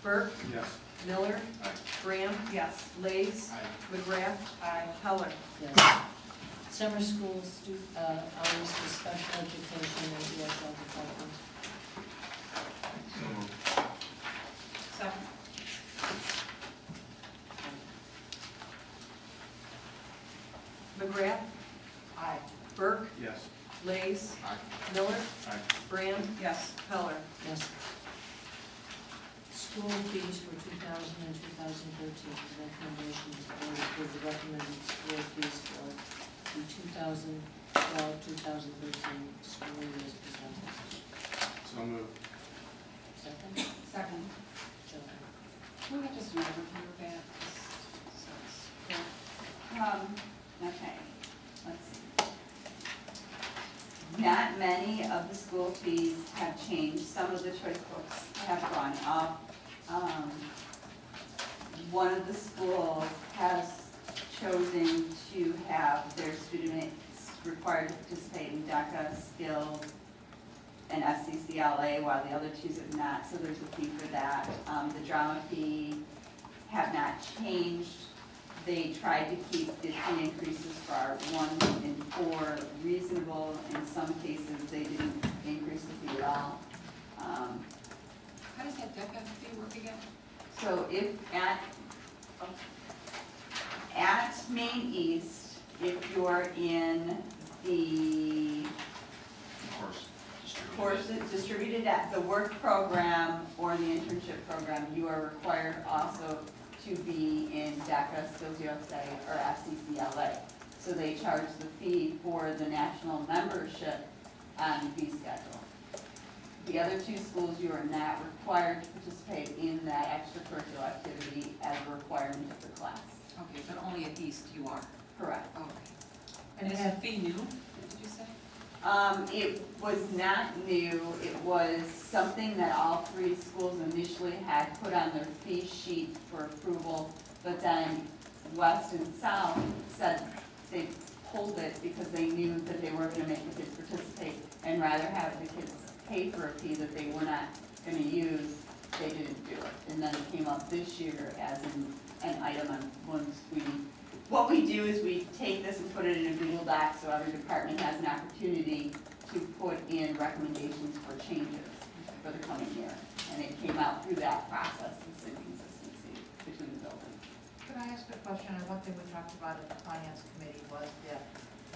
Burke, Yes. Miller, Aye. Graham, Yes. Lees, Aye. McGrath, Heller. Yes. Summer school hours for special education and ESL department. So moved. Second. McGrath, Burke, Yes. Lees, Aye. Miller, Aye. Graham, Yes. Heller. Yes. School fees for 2000 and 2013. The recommendation is the board approve the recommended school fees for the 2012-2013 school year as presented. So moved. Second? Second. Joe. Can we just an overview of that? Okay, let's see. Not many of the school fees have changed. Some of the choice books have gone up. One of the schools has chosen to have their students required to participate in DECA, Skills, and SCCLA, while the other two have not, so there's a fee for that. The drama fee have not changed. They tried to keep the fee increases for our 1 and 4 reasonable. In some cases, they didn't increase the fee at all. How does that DECA fee work again? So if at Maine East, if you're in the course distributed at the work program or the internship program, you are required also to be in DECA, Skills USA, or SCCLA. So they charge the fee for the national membership on the fee schedule. The other two schools, you are not required to participate in that extracurricular activity as a requirement of the class. Okay, but only at East you are. Correct. Okay. And is the fee new, did you say? It was not new. It was something that all 3 schools initially had put on their fee sheet for approval, but then West and South said they pulled it because they knew that they weren't going to make the kids participate, and rather have the kids pay for a fee that they were not going to use. They didn't do it, and then it came up this year as an item on once we. What we do is we take this and put it in a Google Doc so every department has an opportunity to put in recommendations for changes for the coming year. And it came out through that process, this inconsistency between the buildings. Could I ask a question? And one thing we talked about at the finance committee was that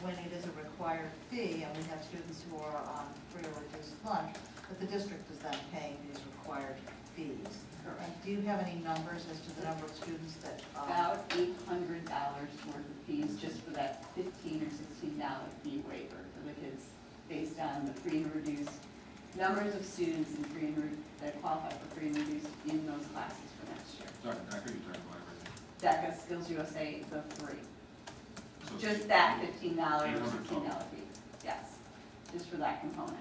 when it is a required fee, and we have students who are on free or reduced lunch, that the district is then paying these required fees. And do you have any numbers as to the number of students that? About $800 worth of fees just for that $15 or $16 fee waiver for the kids based on the free and reduced numbers of students in free and that qualify for free and reduced in those classes for next year. Sorry, I heard you talking about everything. DECA, Skills USA, the three. So it's Just that $15 or $800 $16 fee, yes, just for that component.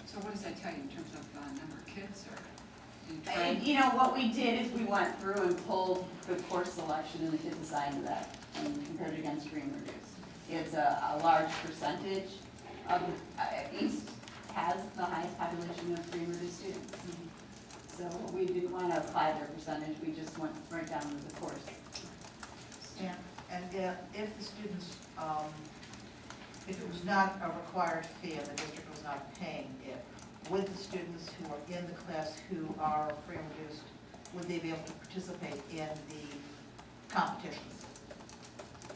So what does that tell you in terms of number of kids or? And, you know, what we did is we went through and pulled the course selection and the kids assigned to that and compared it against free and reduced. It's a large percentage of, East has the highest population of free and reduced students. So we didn't want to apply their percentage, we just went right down to the course. And if the students, if it was not a required fee and the district was not paying it, would the students who are in the class who are free and reduced, would they be able to participate in the competitions?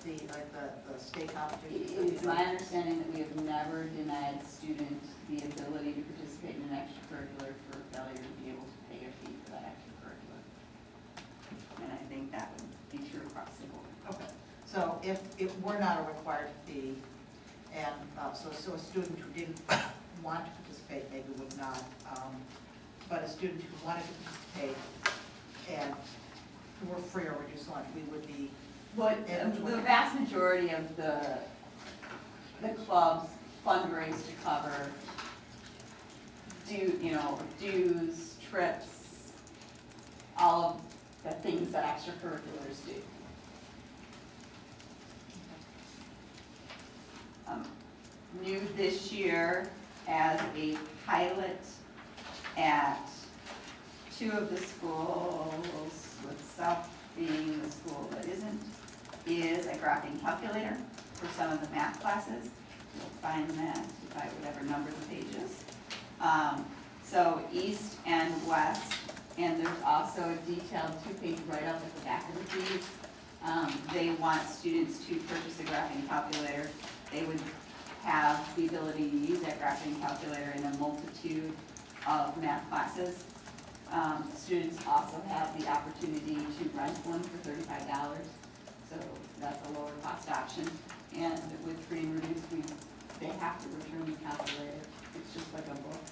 The state competitions? It's my understanding that we have never denied students the ability to participate in an extracurricular for failure to be able to pay a fee for that extracurricular. And I think that would be true across the board. Okay, so if it were not a required fee, and so a student who didn't want to participate maybe would not, but a student who wanted to participate and who were free or reduced lunch, we would be. What the vast majority of the clubs fundraise to cover dues, trips, all of the things that extracurriculars do. New this year as a pilot at 2 of the schools, with South being the school that isn't, is a graphing calculator for some of the math classes. You'll find that by whatever number the page is. So East and West, and there's also a detailed 2-page write-up at the back of the page. They want students to purchase a graphing calculator. They would have the ability to use that graphing calculator in a multitude of math classes. Students also have the opportunity to rent one for $35, so that's a lower cost option. And with free and reduced, they have to return the calculator. It's just like a book.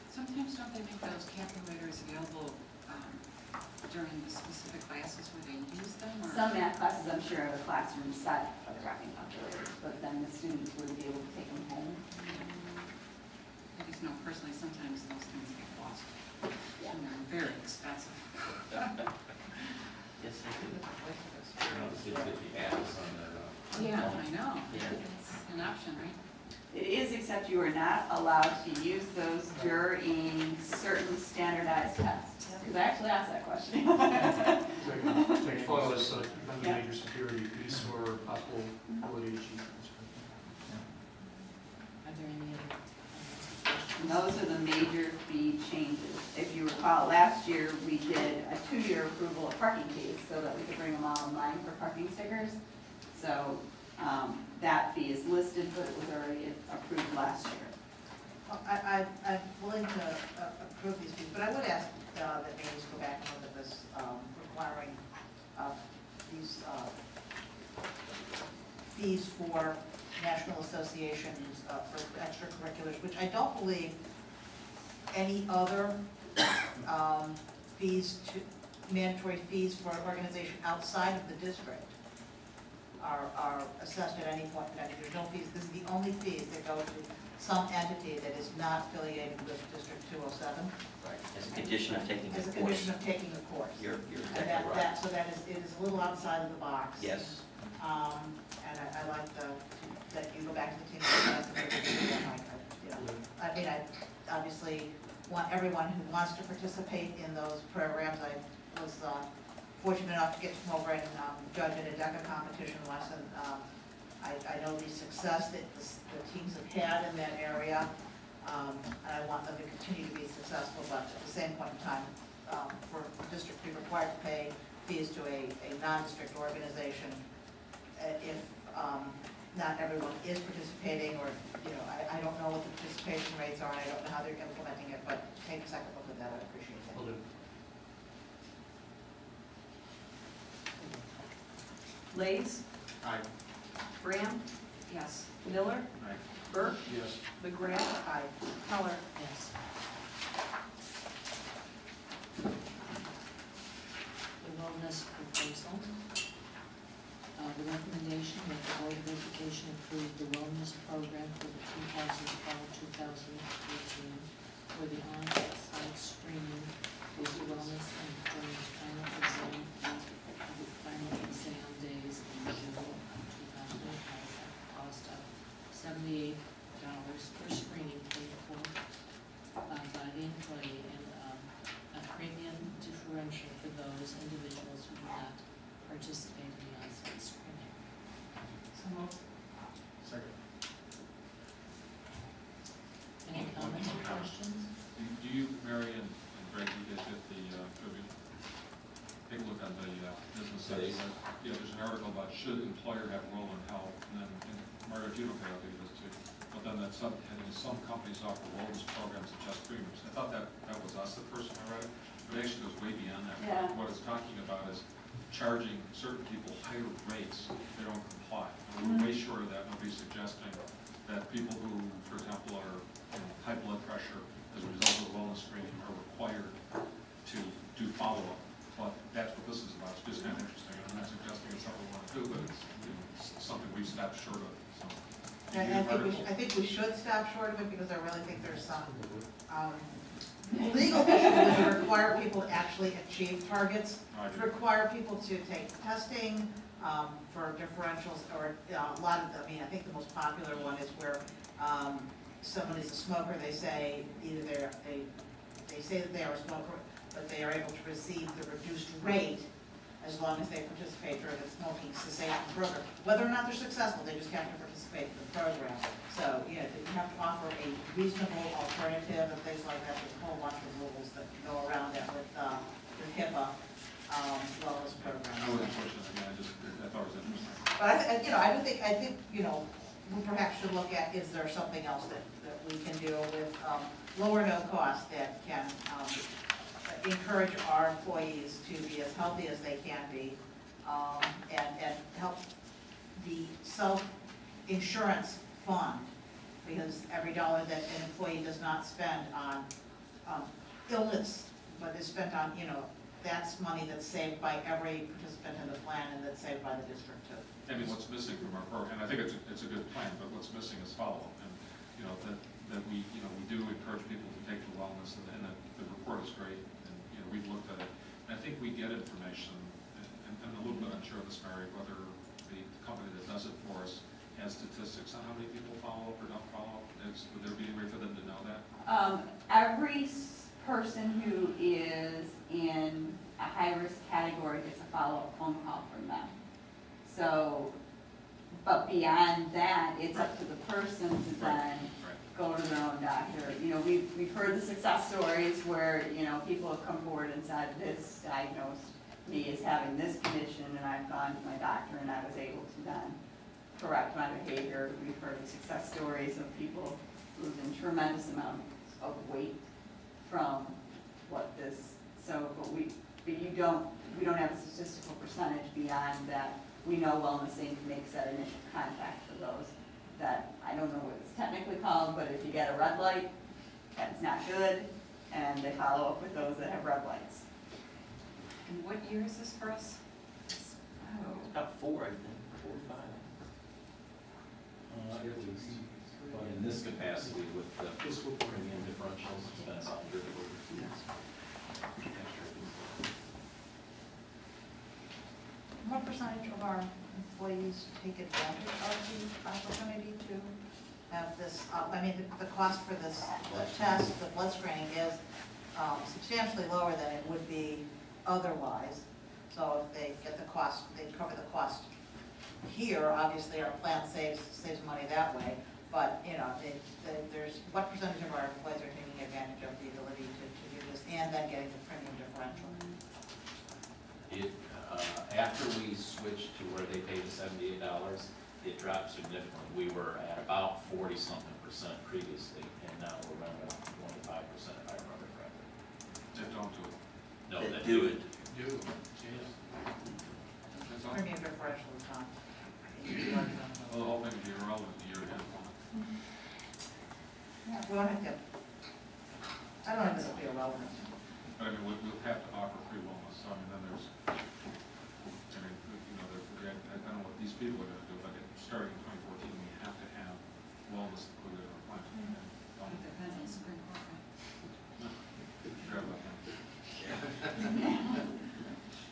Sometimes don't they make those calculators available during the specific classes where they use them? Or? Some math classes, I'm sure, have a classroom set of the graphing calculators, but then the students would be able to take them home. I just know personally, sometimes those things get lost. Yeah. And they're very expensive. Yes, I do. Yeah, I know. Yeah. It's an option, right? It is, except you are not allowed to use those during certain standardized tests. Because I actually asked that question. Take photos of the major security piece or possible quality achievements. Are there any other? And those are the major fee changes. If you recall, last year we did a 2-year approval of parking fees so that we could bring them all online for parking stickers. So that fee is listed, but it was already approved last year. I'm willing to approve these fees, but I would ask that maybe just go back and look at this requiring these fees for national associations for extracurriculars, which I don't believe any other mandatory fees for an organization outside of the district are assessed at any point in time. There's no fees. This is the only fees that go to some entity that is not affiliated with District 207. Right, as a condition of taking the course. As a condition of taking the course. You're And exactly right. so that is, it is a little outside of the box. Yes. And I like that you go back to the team and I mean, I obviously want everyone who wants to participate in those programs. I was fortunate enough to get to come over and judge in a DECA competition lesson. I know the success that the teams have had in that area, and I want them to continue to be successful, but at the same point in time, for the district to be required to pay fees to a non-district organization, if not everyone is participating, or, I don't know what the participation rates are, and I don't know how they're implementing it, but take a second look at that, I'd appreciate that. Will do. Lees, Aye. Graham, Yes. Miller, Aye. Burke, Yes. McGrath. Aye. Heller. Yes. The wellness proposal. The recommendation that the Board of Education approve the wellness program for the 2012-2013 for the on-site screening with the wellness and final exam days in June of 2012 at a cost of $78 per screening paid for by the employee and a premium differential for those individuals who do not participate in the on-site screening. So moved. Second. Any comments or questions? Do you, Mary and Greg, you guys get the, take a look on the business section? Yeah, there's an article about should employer have role in health, and then, Margaret, you don't have to do this too. But then that some companies offer wellness programs at just premiums. I thought that was us the first time I read it, but it actually goes way beyond that. Yeah. What it's talking about is charging certain people higher rates if they don't comply. And we're way short of that. Nobody's suggesting that people who, for example, are high blood pressure as a result of the wellness screening are required to do follow-up. But that's what this is about. It's just kind of interesting. I'm not suggesting it's something we want to do, but it's something we've stopped short of. So. I think we should stop short of it because I really think there's some legal issues that require people to actually achieve targets, to require people to take testing for differentials, or a lot of them. I mean, I think the most popular one is where someone is a smoker. They say either they say that they are a smoker, but they are able to receive the reduced rate as long as they participate during the smoking cessation program. Whether or not they're successful, they just have to participate in the program. So, yeah, you have to offer a reasonable alternative and things like that. There's a whole bunch of rules that go around that with HIPAA wellness programs. I wasn't pushing it. I thought it was interesting. But I think we perhaps should look at, is there something else that we can do with low or no cost that can encourage our employees to be as healthy as they can be, and help the self-insurance fund, because every dollar that an employee does not spend on illness, but is spent on, that's money that's saved by every participant in the plan and that's saved by the district too. I mean, what's missing from our program, and I think it's a good plan, but what's missing is follow-up, and, that we do encourage people to take the wellness, and the report is great, and, we've looked at it, and I think we get information, and I'm a little bit unsure of this, Mary, whether the company that does it for us has statistics on how many people follow up or don't follow up. Would there be a way for them to know that? Every person who is in a high-risk category gets a follow-up phone call from them. So, but beyond that, it's up to the person to then go to their own doctor. We've heard the success stories where, people have come forward and said, this diagnosed me as having this condition, and I've gone to my doctor and I was able to then correct my behavior. We've heard success stories of people losing tremendous amounts of weight from but we don't have a statistical percentage beyond that. We know Wellness Inc. makes that initial contact for those that, I don't know what it's technically called, but if you get a red light, that's not good, and they follow up with those that have red lights. And what year is this for us? About 4, I think, 4 or 5. At least. But in this capacity with the premium differentials, it's been about 100. What percentage of our employees take advantage of the opportunity to have this? The cost for this test, the blood screening, is substantially lower than it would be otherwise. So if they get the cost, they cover the cost here. Obviously, our plan saves money that way. But there's what percentage of our employees are taking advantage of the ability to do this, and then getting the premium differential? After we switched to where they pay the $78, it dropped significantly. We were at about 40-something% previously, and now we're around about 25%, if I remember correctly. That don't do it. No, that do it. Do. Premium differential is not. Well, the whole thing would be irrelevant a year ahead. We don't have to, I don't know if it'll be irrelevant. But I mean, we'll have to offer free wellness, so I mean, then there's, I mean, you know, I don't know what these people are gonna do, but starting in 2014, we have to have wellness included in our plan. It depends on Supreme Court, right? Forgot about that.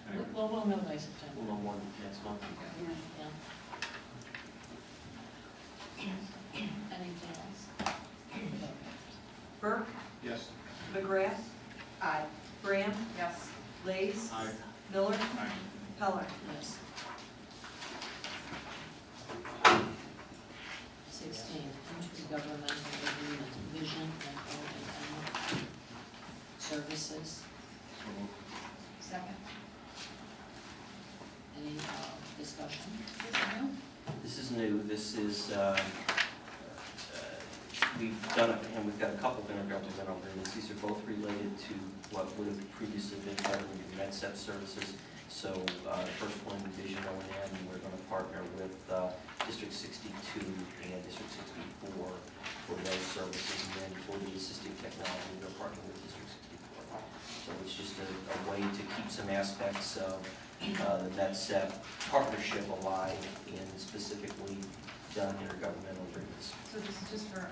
Anyway. Well, we'll know by September. We'll know more next month. Yeah. Anything else? Burke, Yes. McGrath, aye. Graham, Yes. Lees, Aye. Miller, Aye. Heller. Yes. 16, intergovernmental agreement, vision and O&M services. So moved. Second. Any discussion? Is this new? This is new, this is, we've done it, and we've got a couple of intergovernmental agreements. These are both related to what would have previously been government MedSep services. So the first one, Vision O&M, and we're going to partner with District 62 and District 64 for those services. And then for the assistive technology, we're partnering with District 64. So it's just a way to keep some aspects of the MedSep partnership alive in specifically done intergovernmental agreements. So this is just for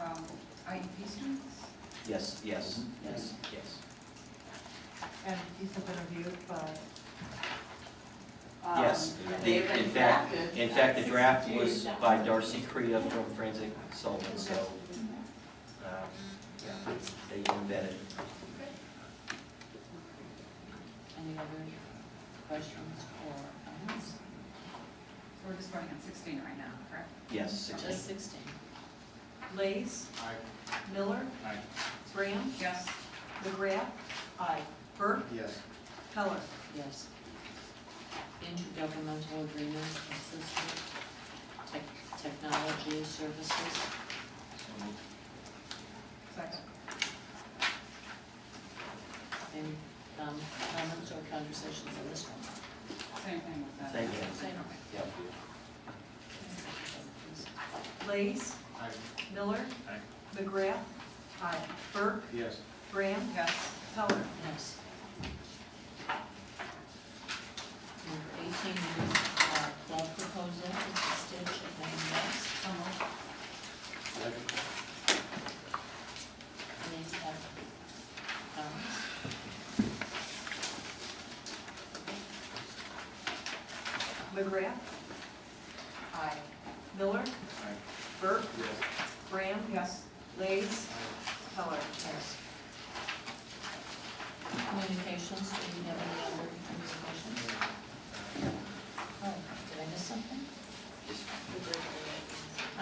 IEP students? Yes, yes, yes, yes. And these have been reviewed by, Yes, they've been in fact, the draft was by Darcy Crea from Forensic Sullivan, so, yeah, they embedded. Any other questions or comments? So we're just voting on 16 right now, correct? Yes, 16. Just 16. Lees, Aye. Miller, Aye. Graham, Yes. McGrath, aye. Burke, Yes. Heller. Yes. Intergovernmental agreement, assistive technology services. So moved. Second. Any comments or conversations on this one? Same thing with that. Same here. Same. Yep. Lees, Aye. Miller, Aye. McGrath, Aye. Burke, Yes. Graham, Yes. Heller. Yes. Number 18, new club proposal, it's a Stitch at Main West. So moved. Any comments? McGrath, Aye. Miller, Aye. Burke, Yes. Graham, Yes. Lees, Heller. Yes. Communications, do we have any other communications? Oh, did I miss something? I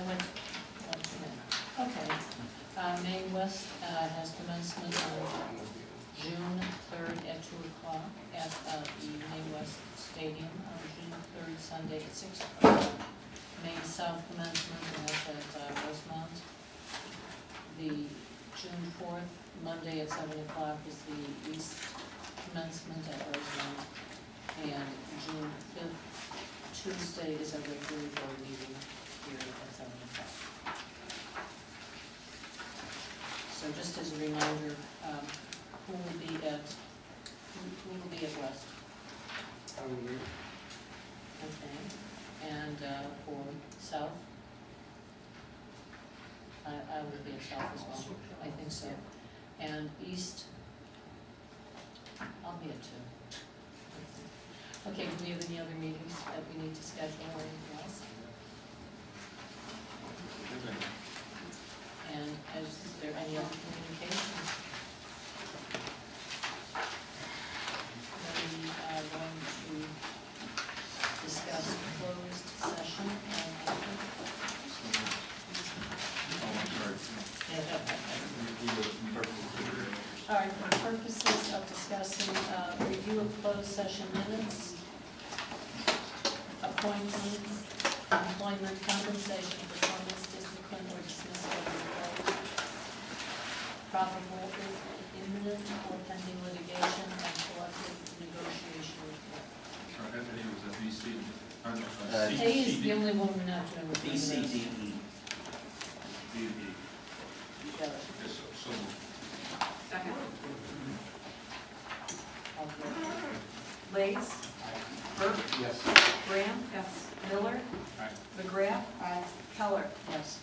went one too many. Okay. Maine West has commencement on June 3rd at 2 o'clock at the Maine West Stadium on June 3rd, Sunday at 6 o'clock. Maine South commencement, and that's at Rosemont. The June 4th, Monday at 7 o'clock is the East commencement at Rosemont. And June 5th, Tuesday is our regular board meeting here at 7 o'clock. So just as a reminder, who will be at West? Okay, and for South? I will be at South as well, I think so. And East, I'll be at 2. Okay, do we have any other meetings that we need to schedule or anything else? And is there any other communications? We are going to discuss closed session and. Oh, I'm sorry. All right, for purposes of discussing review of closed session minutes, appointments, employment, compensation, performance, discipline, or dismissal of employee, probable imminent or pending litigation, and collective negotiation report. Sorry, Anthony was at BC. A is the only one we're not doing with. B, C, D, E. B, E. Okay, so moved. Second. Lees. Burke. Yes. Graham. Yes. Miller. Aye. McGrath. Aye. Keller. Yes.